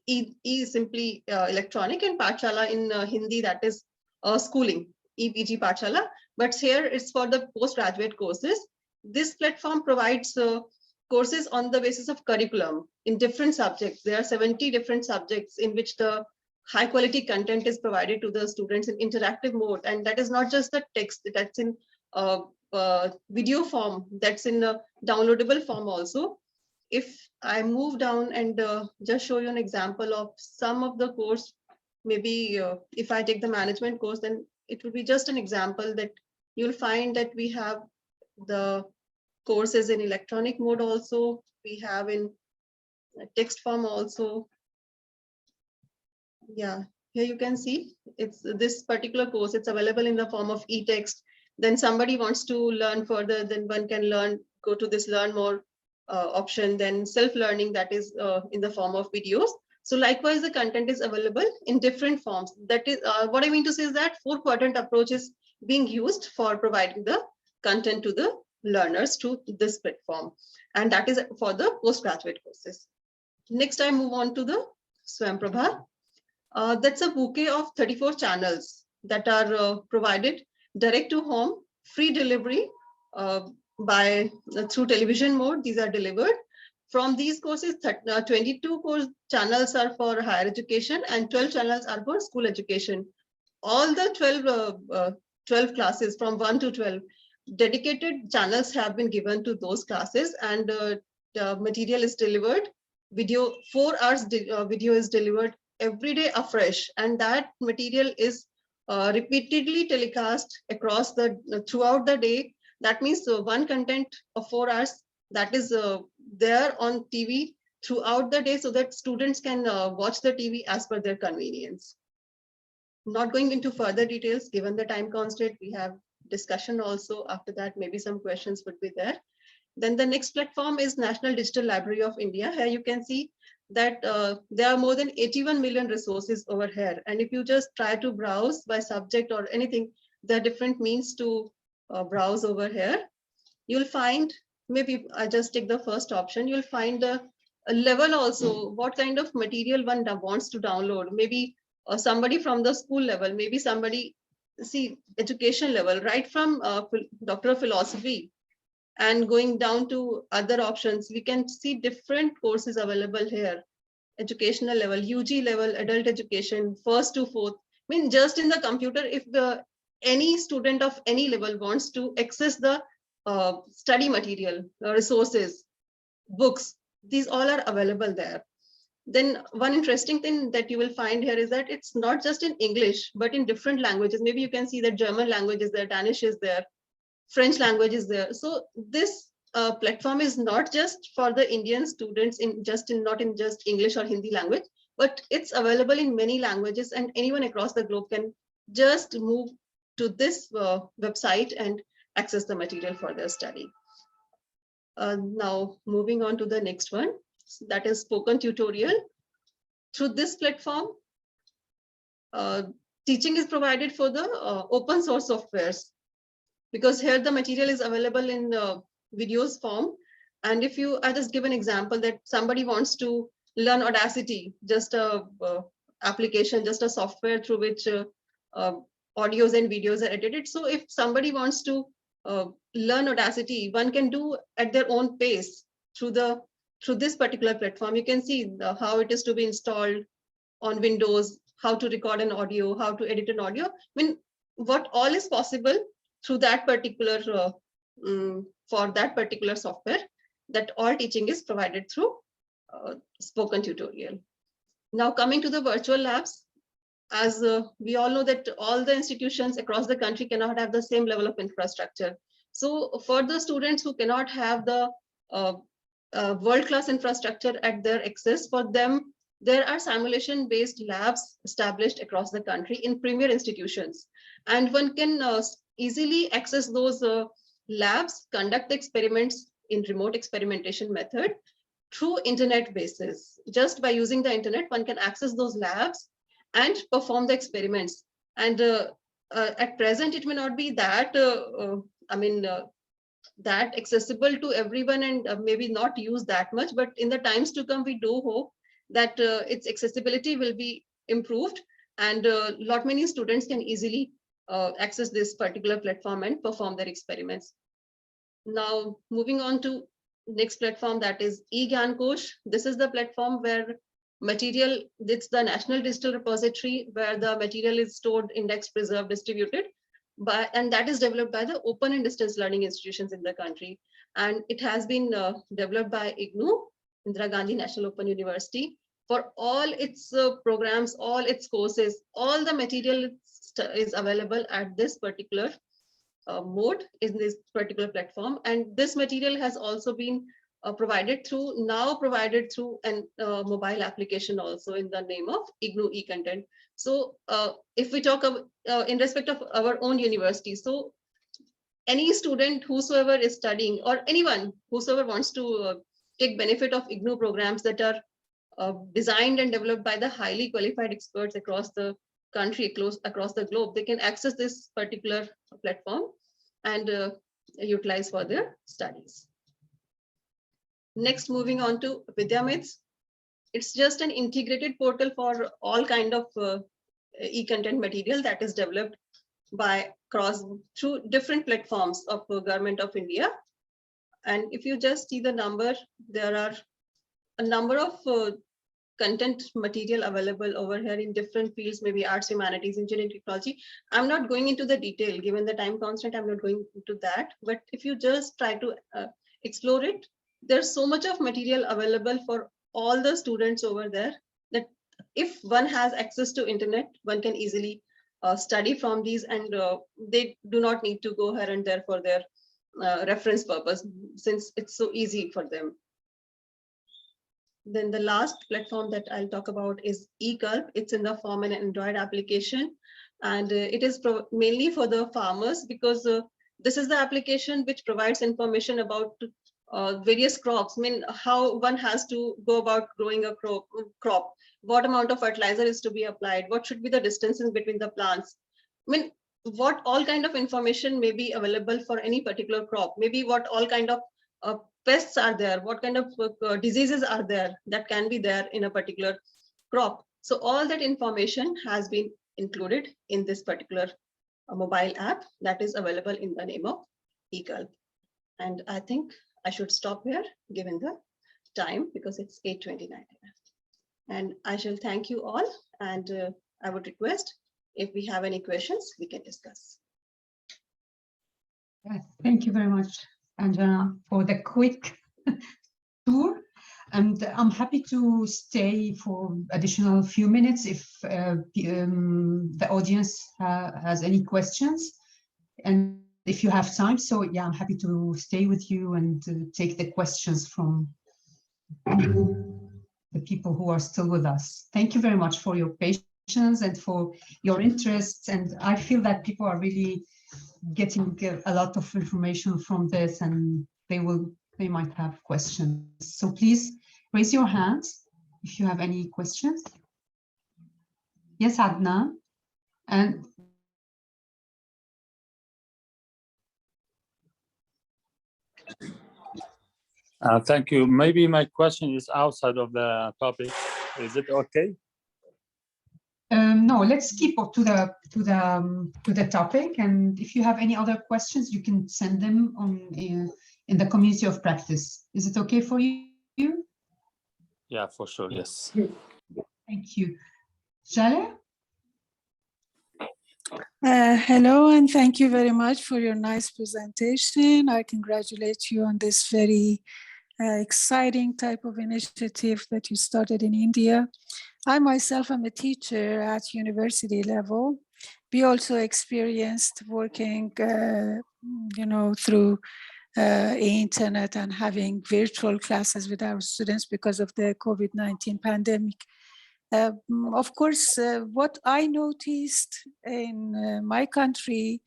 E is simply electronic, and Pathshala in Hindi, that is schooling, EPG Pathshala. But here it's for the postgraduate courses. This platform provides courses on the basis of curriculum in different subjects. There are 70 different subjects in which the high quality content is provided to the students in interactive mode. And that is not just the text, that's in video form, that's in a downloadable form also. If I move down and just show you an example of some of the course maybe if I take the management course, then it will be just an example that you'll find that we have the courses in electronic mode also, we have in text form also. Yeah, here you can see it's this particular course, it's available in the form of e-text. Then somebody wants to learn further, then one can go to this learn more option, then self-learning, that is in the form of videos. So likewise, the content is available in different forms. That is what I mean to say is that 4-quadrant approach is being used for providing the content to the learners through this platform. And that is for the postgraduate courses. Next, I move on to the Swayamprabha. That's a bouquet of 34 channels that are provided direct to home, free delivery through television mode. These are delivered. From these courses, 22 course channels are for higher education and 12 channels are for school education. All the 12 classes from 1 to 12, dedicated channels have been given to those classes, and the material is delivered. 4 hours video is delivered every day afresh, and that material is repeatedly telecast across throughout the day. That means one content of 4 hours that is there on TV throughout the day, so that students can watch the TV as per their convenience. Not going into further details, given the time constraint, we have discussion also. After that, maybe some questions would be there. Then the next platform is National Digital Library of India. Here you can see that there are more than 81 million resources over here. And if you just try to browse by subject or anything, there are different means to browse over here. You'll find, maybe I just take the first option, you'll find a level also, what kind of material one wants to download. Maybe somebody from the school level, maybe somebody, see, education level, right from Doctor of Philosophy and going down to other options, we can see different courses available here. Educational level, UG level, adult education, 1st to 4th. I mean, just in the computer, if any student of any level wants to access the study material, resources, books, these all are available there. Then one interesting thing that you will find here is that it's not just in English, but in different languages. Maybe you can see that German language is there, Danish is there, French language is there. So this platform is not just for the Indian students not in just English or Hindi language, but it's available in many languages, and anyone across the globe can just move to this website and access the material for their study. Now moving on to the next one, that is spoken tutorial. Through this platform, teaching is provided for the open source softwares, because here the material is available in videos form. And if I just give an example that somebody wants to learn Audacity, just a application, just a software through which audios and videos are edited. So if somebody wants to learn Audacity, one can do at their own pace through this particular platform. You can see how it is to be installed on Windows, how to record an audio, how to edit an audio. I mean, what all is possible through that particular for that particular software, that all teaching is provided through spoken tutorial. Now coming to the virtual labs, as we all know that all the institutions across the country cannot have the same level of infrastructure. So for the students who cannot have the world-class infrastructure at their access, for them, there are simulation-based labs established across the country in premier institutions. And one can easily access those labs, conduct experiments in remote experimentation method through internet basis. Just by using the internet, one can access those labs and perform the experiments. And at present, it may not be that, that accessible to everyone, and maybe not used that much, but in the times to come, we do hope that its accessibility will be improved, and many students can easily access this particular platform and perform their experiments. Now, moving on to next platform, that is eGyanKosh. This is the platform where material, it's the National Digital Repository where the material is stored, indexed, preserved, distributed. And that is developed by the open and distance learning institutions in the country. And it has been developed by INEE, Indira Gandhi National Open University, for all its programs, all its courses, all the material is available at this particular mode in this particular platform. And this material has also been provided through an mobile application also in the name of IGNOU e-content. So if we talk in respect of our own university, so any student whosoever is studying, or anyone whosoever wants to take benefit of IGNOU programs that are designed and developed by the highly qualified experts across the country, across the globe, they can access this particular platform and utilize for their studies. Next, moving on to Vidyamits. It's just an integrated portal for all kind of e-content material that is developed through different platforms of Government of India. And if you just see the number, there are a number of content material available over here in different fields, maybe arts, humanities, engineering, technology. I'm not going into the detail, given the time constraint, I'm not going into that. But if you just try to explore it, there's so much of material available for all the students over there that if one has access to internet, one can easily study from these, and they do not need to go here and there for their reference purpose, since it's so easy for them. Then the last platform that I'll talk about is eCulp. It's in the form of an Android application, and it is mainly for the farmers, because this is the application which provides information about various crops. I mean, how one has to go about growing a crop, what amount of fertilizer is to be applied, what should be the distances between the plants. I mean, what all kind of information may be available for any particular crop, maybe what all kind of pests are there, what kind of diseases are there that can be there in a particular crop. So all that information has been included in this particular mobile app that is available in the name of eCulp. And I think I should stop here given the time, because it's 8:29. And I shall thank you all, and I would request if we have any questions, we can discuss. Yes, thank you very much, Anjana, for the quick tour. And I'm happy to stay for additional few minutes if the audience has any questions, and if you have time. So yeah, I'm happy to stay with you and take the questions from the people who are still with us. Thank you very much for your patience and for your interest. And I feel that people are really getting a lot of information from this, and they might have questions. So please raise your hands if you have any questions. Yes, Adnan. And thank you. Maybe my question is outside of the topic. Is it okay? No, let's keep to the topic. And if you have any other questions, you can send them on in the community of practice. Is it okay for you? Yeah, for sure. Yes. Thank you. Jale? Hello, and thank you very much for your nice presentation. I congratulate you on this very exciting type of initiative that you started in India. I myself am a teacher at university level. We also experienced working, through internet and having virtual classes with our students because of the COVID-19 pandemic. Of course, what I noticed in my country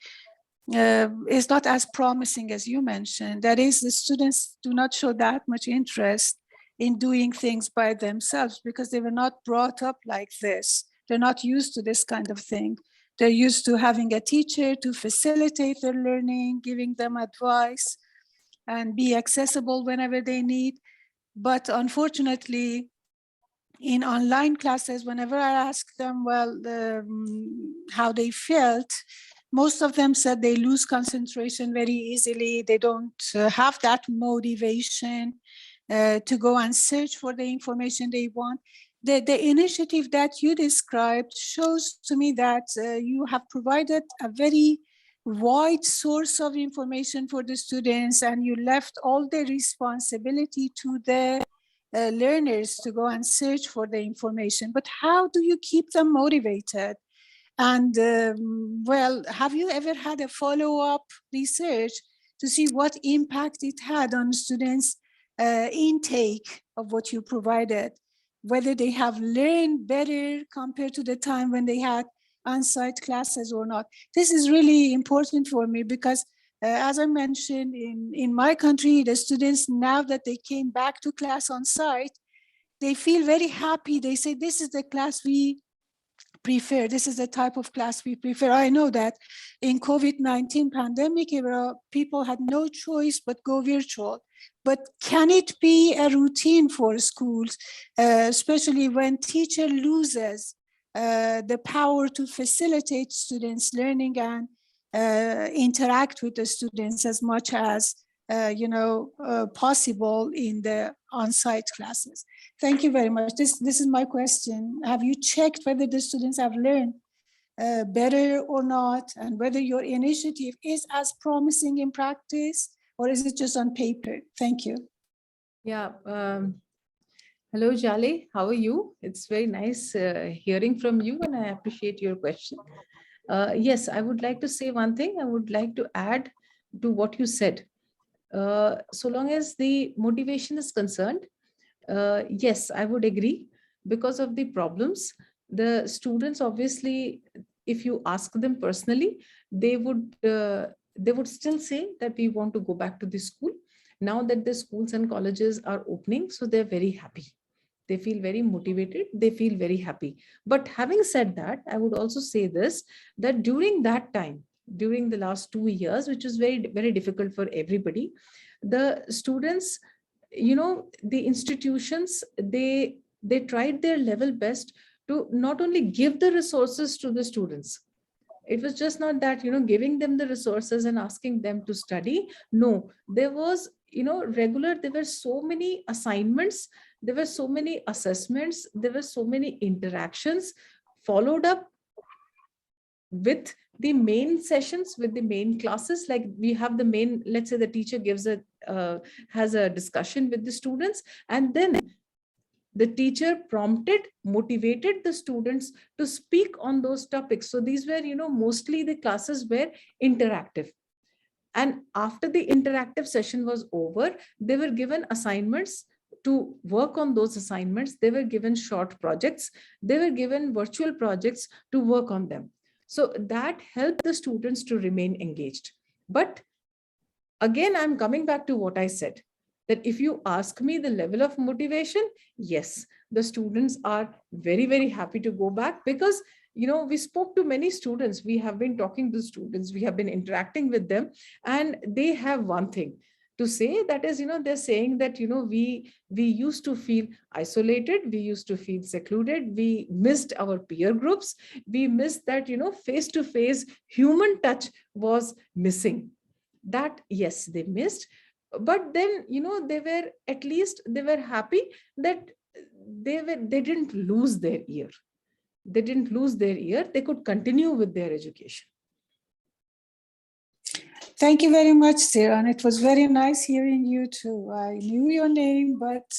is not as promising as you mentioned. That is, the students do not show that much interest in doing things by themselves because they were not brought up like this. They're not used to this kind of thing. They're used to having a teacher to facilitate their learning, giving them advice, and be accessible whenever they need. But unfortunately, in online classes, whenever I asked them, how they felt, most of them said they lose concentration very easily. They don't have that motivation to go and search for the information they want. The initiative that you described shows to me that you have provided a very wide source of information for the students, and you left all the responsibility to the learners to go and search for the information, but how do you keep them motivated? And well, have you ever had a follow-up research to see what impact it had on students' intake of what you provided, whether they have learned better compared to the time when they had on-site classes or not? This is really important for me because as I mentioned, in my country, the students, now that they came back to class on site, they feel very happy. They say, this is the class we prefer. This is the type of class we prefer. I know that in COVID-19 pandemic era, people had no choice but go virtual. But can it be a routine for schools, especially when teacher loses the power to facilitate students' learning and interact with the students as much as possible in the on-site classes? Thank you very much. This is my question. Have you checked whether the students have learned better or not, and whether your initiative is as promising in practice, or is it just on paper? Thank you. Yeah. Hello, Jale. How are you? It's very nice hearing from you, and I appreciate your question. Yes, I would like to say one thing. I would like to add to what you said. So long as the motivation is concerned, yes, I would agree. Because of the problems, the students, obviously, if you ask them personally, they would still say that we want to go back to the school now that the schools and colleges are opening. So they're very happy. They feel very motivated. They feel very happy. But having said that, I would also say this, that during that time, during the last 2 years, which was very, very difficult for everybody, the students, the institutions, they tried their level best to not only give the resources to the students. It was just not that, giving them the resources and asking them to study. No, there was, there were so many assignments, there were so many assessments, there were so many interactions followed up with the main sessions, with the main classes. Like we have the main, let's say the teacher has a discussion with the students, and then the teacher prompted, motivated the students to speak on those topics. So these were, mostly the classes were interactive. And after the interactive session was over, they were given assignments to work on those assignments. They were given short projects. They were given virtual projects to work on them. So that helped the students to remain engaged. But again, I'm coming back to what I said, that if you ask me the level of motivation, yes, the students are very, very happy to go back because, we spoke to many students. We have been talking to students. We have been interacting with them, and they have one thing to say, that is, they're saying that, we used to feel isolated. We used to feel secluded. We missed our peer groups. We missed that, face-to-face human touch was missing. That, yes, they missed. But then, they were happy that they didn't lose their ear. They didn't lose their ear. They could continue with their education. Thank you very much, Siran. It was very nice hearing you too. I knew your name, but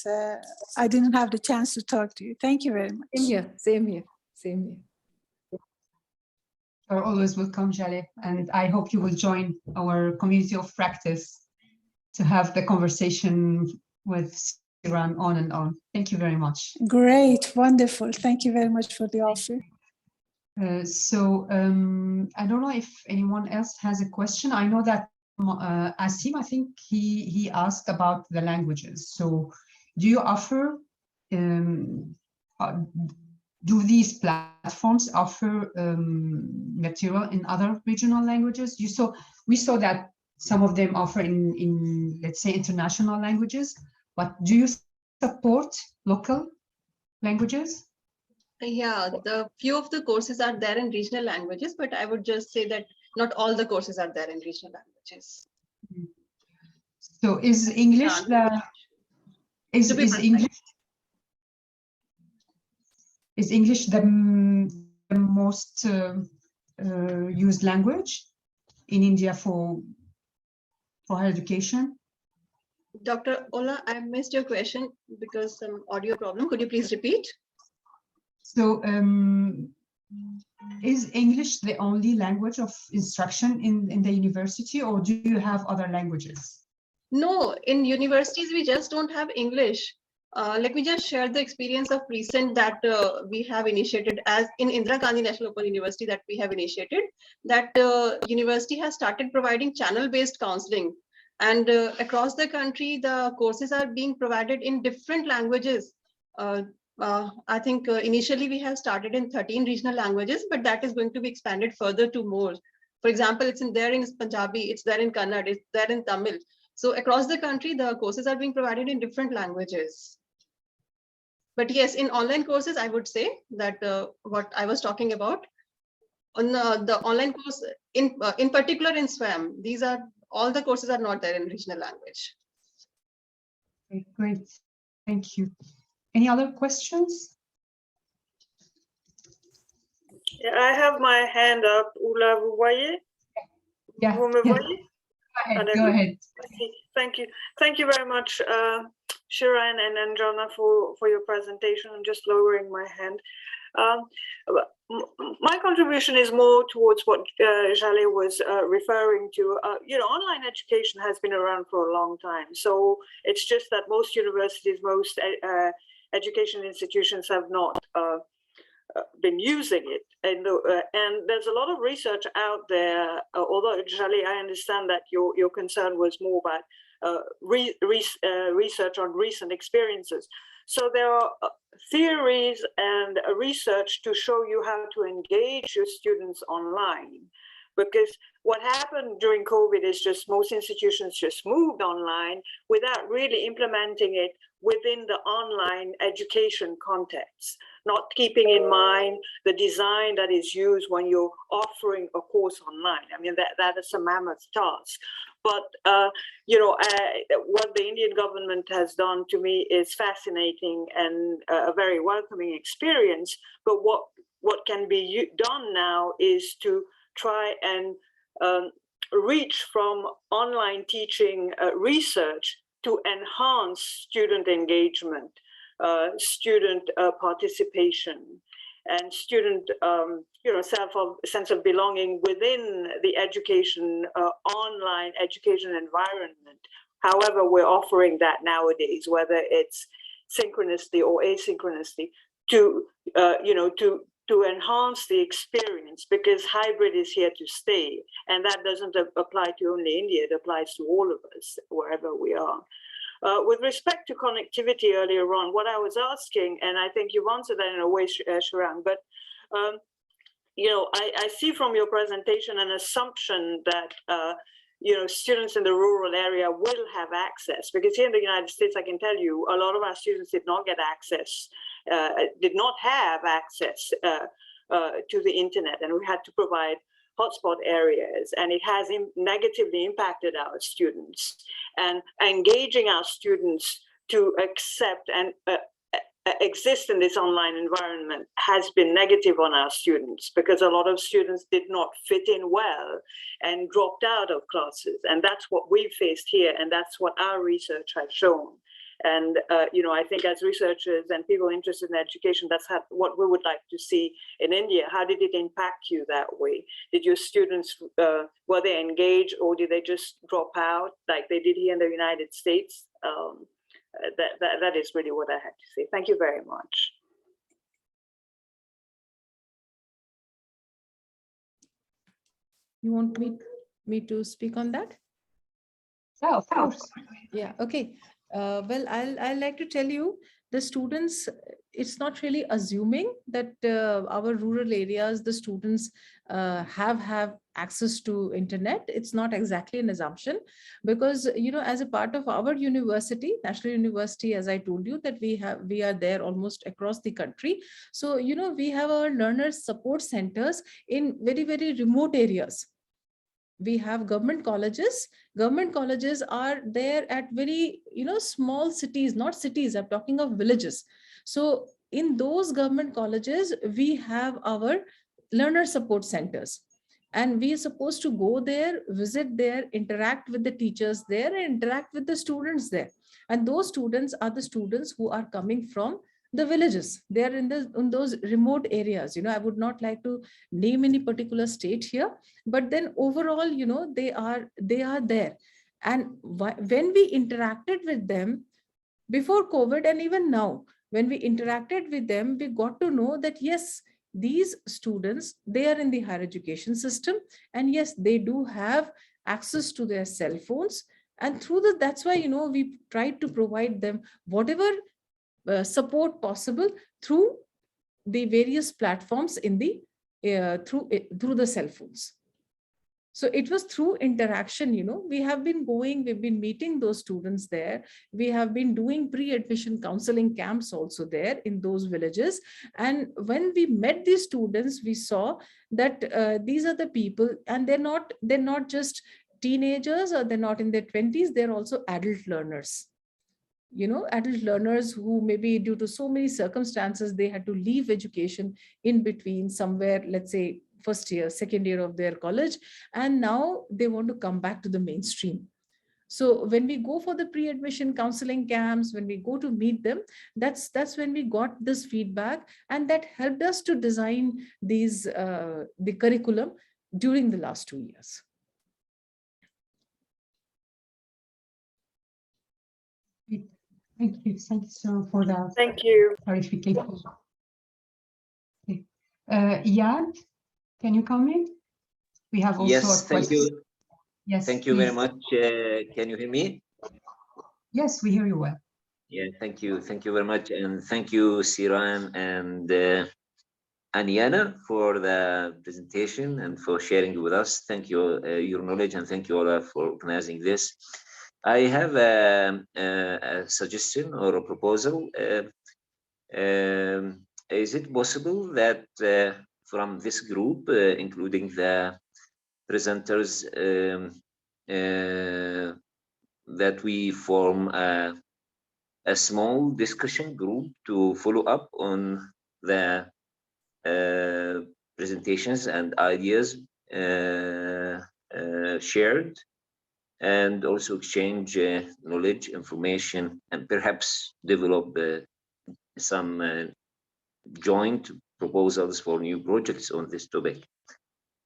I didn't have the chance to talk to you. Thank you very much. Same here, same here, same here. You're always welcome, Jale. And I hope you will join our community of practice to have the conversation with Siran on and on. Thank you very much. Great, wonderful. Thank you very much for the offer. I don't know if anyone else has a question. I know that Asim, I think he asked about the languages. So do you offer, do these platforms offer material in other regional languages? We saw that some of them offer in let's say international languages, but do you support local languages? Yeah, the few of the courses are there in regional languages, but I would just say that not all the courses are there in regional languages. So is English is English the most used language in India for higher education? Dr. Ola, I missed your question because some audio problem. Could you please repeat? So is English the only language of instruction in the university, or do you have other languages? No, in universities, we just don't have English. Let me just share the experience of recent that we have initiated as in Indira Gandhi National Open University that we have initiated, that university has started providing channel-based counseling. And across the country, the courses are being provided in different languages. I think initially we have started in 13 regional languages, but that is going to be expanded further to more. For example, it's there in Punjabi, it's there in Kannada, it's there in Tamil. So across the country, the courses are being provided in different languages. But yes, in online courses, I would say that what I was talking about on the online course, in particular in SWAM, these are all the courses are not there in regional language. Okay, great, thank you. Any other questions? Yeah, I have my hand up. Oula, vous voyez? Yeah, Vous me yeah. voyez? Go ahead. Thank you. Thank you very much, Siran and Anjana, for your presentation. I'm just lowering my hand. My contribution is more towards what Jaleh was referring to. Online education has been around for a long time. So it's just that most universities, most education institutions have not been using it, and there's a lot of research out there. Although Jaleh, I understand that your concern was more about research on recent experiences. So there are theories and research to show you how to engage your students online. Because what happened during COVID is just most institutions just moved online without really implementing it within the online education context, not keeping in mind the design that is used when you're offering a course online. I mean, that is a mammoth task. But, what the Indian government has done to me is fascinating and a very welcoming experience. But what can be done now is to try and reach from online teaching research to enhance student engagement, student participation, and student sense of belonging within the education, online education environment. However, we're offering that nowadays, whether it's synchronously or asynchronously, to enhance the experience, because hybrid is here to stay. And that doesn't apply to only India, it applies to all of us, wherever we are. With respect to connectivity earlier on, what I was asking, and I think you've answered that in a way, Siran, but I see from your presentation an assumption that students in the rural area will have access, because here in the United States, I can tell you, a lot of our students did not get access, did not have access to the internet, and we had to provide hotspot areas, and it has negatively impacted our students. And engaging our students to accept and exist in this online environment has been negative on our students, because a lot of students did not fit in well and dropped out of classes. And that's what we faced here, and that's what our research has shown. And I think as researchers and people interested in education, that's what we would like to see in India. How did it impact you that way? Did your students, were they engaged, or did they just drop out like they did here in the United States? That is really what I had to say. Thank you very much. You want me to speak on that? Yeah, of course. Yeah, okay. Well, I'll like to tell you, the students, it's not really assuming that our rural areas, the students have access to internet. It's not exactly an assumption, because, as a part of our university, National University, as I told you, that we are there almost across the country. So, we have our learners support centers in very, very remote areas. We have government colleges. Government colleges are there at very, small cities, not cities, I'm talking of villages. So in those government colleges, we have our learner support centers. And we are supposed to go there, visit there, interact with the teachers there, and interact with the students there. And those students are the students who are coming from the villages. They are in those remote areas. You know, I would not like to name any particular state here, but then overall, you know, they are there. And when we interacted with them before COVID and even now, when we interacted with them, we got to know that yes, these students, they are in the higher education system, and yes, they do have access to their cell phones. And through that's why, you know, we tried to provide them whatever support possible through the various platforms in the through the cell phones. So it was through interaction, you know, we've been meeting those students there. We have been doing pre-admission counseling camps also there in those villages. And when we met these students, we saw that these are the people, and they're not just teenagers, or they're not in their 20s, they're also adult learners. You know, adult learners who maybe due to so many circumstances, they had to leave education in between somewhere, let's say first year, second year of their college, and now they want to come back to the mainstream. So when we go for the pre-admission counseling camps, when we go to meet them, that's when we got this feedback, and that helped us to design these the curriculum during the last 2 years. Thank you so for that. Thank you. Clarification. Okay. Iyad, can you come in? We have also yes, a thank question. you. Yes, thank you very please. much. Can you hear me? Yes, we hear you well. Yeah, thank you very much, and thank you, Siran and Anjana, for the presentation and for sharing with us. Thank you, your knowledge, and thank you, Ola, for organizing this. I have a suggestion or a proposal. Is it possible that from this group, including the presenters, that we form a small discussion group to follow up on the presentations and ideas shared, and also exchange knowledge, information, and perhaps develop some joint proposals for new projects on this topic.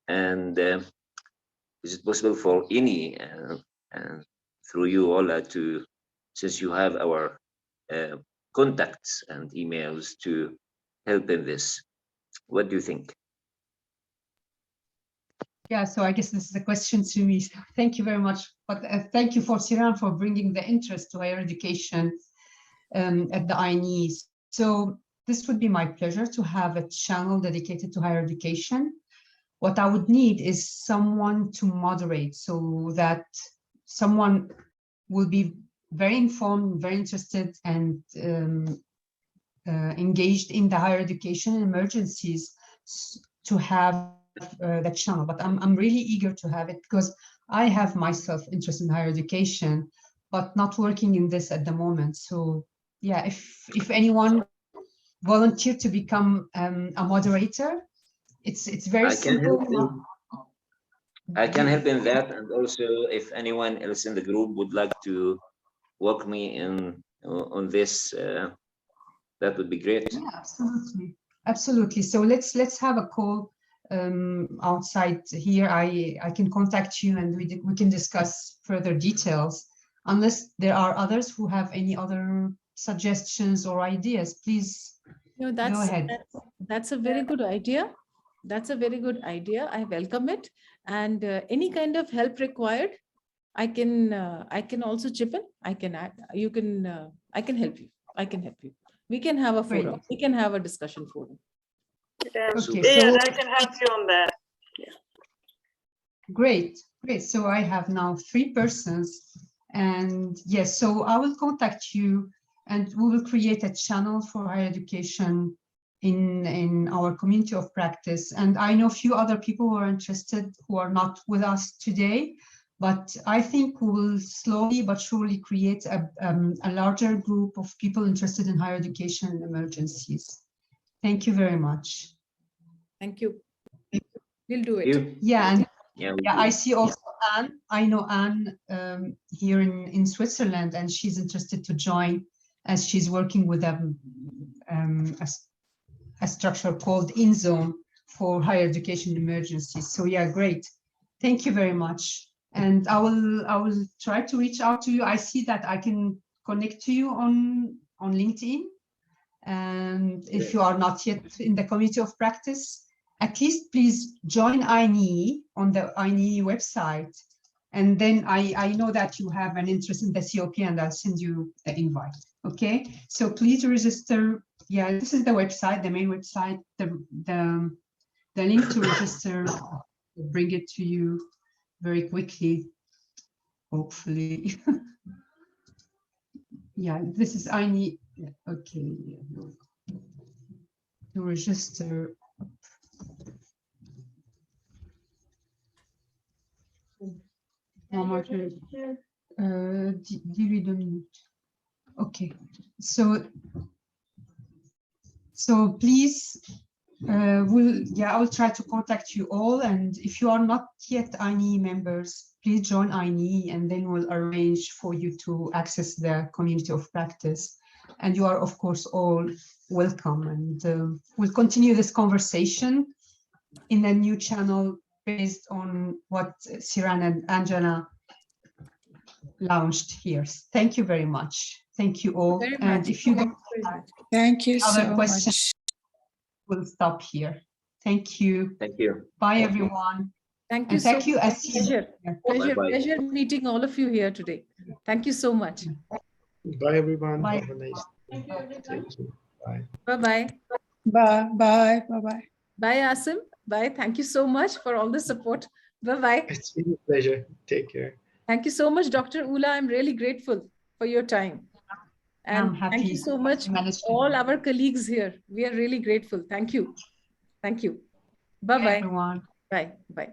And is it possible for INEE, through you, Ola, to, since you have our contacts and emails, to help in this? What do you think? Yeah, so I guess this is a question to me. So thank you very much. But thank you for Siran for bringing the interest to higher education at the INEE. So this would be my pleasure to have a channel dedicated to higher education. What I would need is someone to moderate, so that someone will be very informed, very interested, and engaged in the higher education emergencies to have that channel. But I'm really eager to have it, because I have myself interest in higher education, but not working in this at the moment. So yeah, if anyone volunteer to become a moderator, it's very simple. I can help in that, and also if anyone else in the group would like to work me in on this, that would be great. Yeah, absolutely. So let's have a call outside here. I can contact you, and we can discuss further details. Unless there are others who have any other suggestions or ideas, please go ahead. That's a very good idea. That's a very good idea. I welcome it. And any kind of help required, I can also chip in. I can add. You can. I can help you. I can help you. We can have a forum. We can have a discussion forum. Okay, yeah, so I can help you on that. Yeah. Great. So I have now 3 persons, and yes, so I will contact you, and we will create a channel for higher education in our community of practice. And I know a few other people who are interested, who are not with us today, but I think we will slowly but surely create a larger group of people interested in higher education and emergencies. Thank you very much. Thank you. We'll do it. Yeah, and Yeah, yeah, I see also Anne. I know Anne here in Switzerland, and she's interested to join as she's working with a structure called InZone for higher education emergencies. So yeah, great. Thank you very much. And I will try to reach out to you. I see that I can connect to you on LinkedIn. And if you are not yet in the community of practice, at least please join INEE on the INEE website. And then I know that you have an interest in the COP, and I'll send you the invite. Okay, so please register. Yeah, this is the website, the main website. The link to register, will bring it to you very quickly, hopefully. Yeah, this is INEE. Okay, to register. Okay, so please, I will try to contact you all, and if you are not yet INEE members, please join INEE, and then we'll arrange for you to access the community of practice. And you are, of course, all welcome, and we'll continue this conversation in a new channel based on what Siran and Anjana launched here. Thank you very much. Thank you all. Very and much. if you don't have Thank you other so questions, much. we'll stop here. Thank you. thank you. Bye, everyone. Thank you And so thank you, much. Asim. Pleasure. Pleasure, Bye-bye. pleasure meeting all of you here today. Thank you so much. Bye, everyone. Bye. Have a nice day. Thank you. Bye. Bye-bye. Bye, bye, bye-bye. Bye, Asim. Bye. Thank you so much for all the support. Bye-bye. It's been a pleasure. Take care. Thank you so much, Dr. Ula. I'm really grateful for your time. I'm And happy thank you so much, you managed to- all our colleagues here. We are really grateful. Thank you. Thank you. Bye, Bye-bye. everyone. Bye. Bye.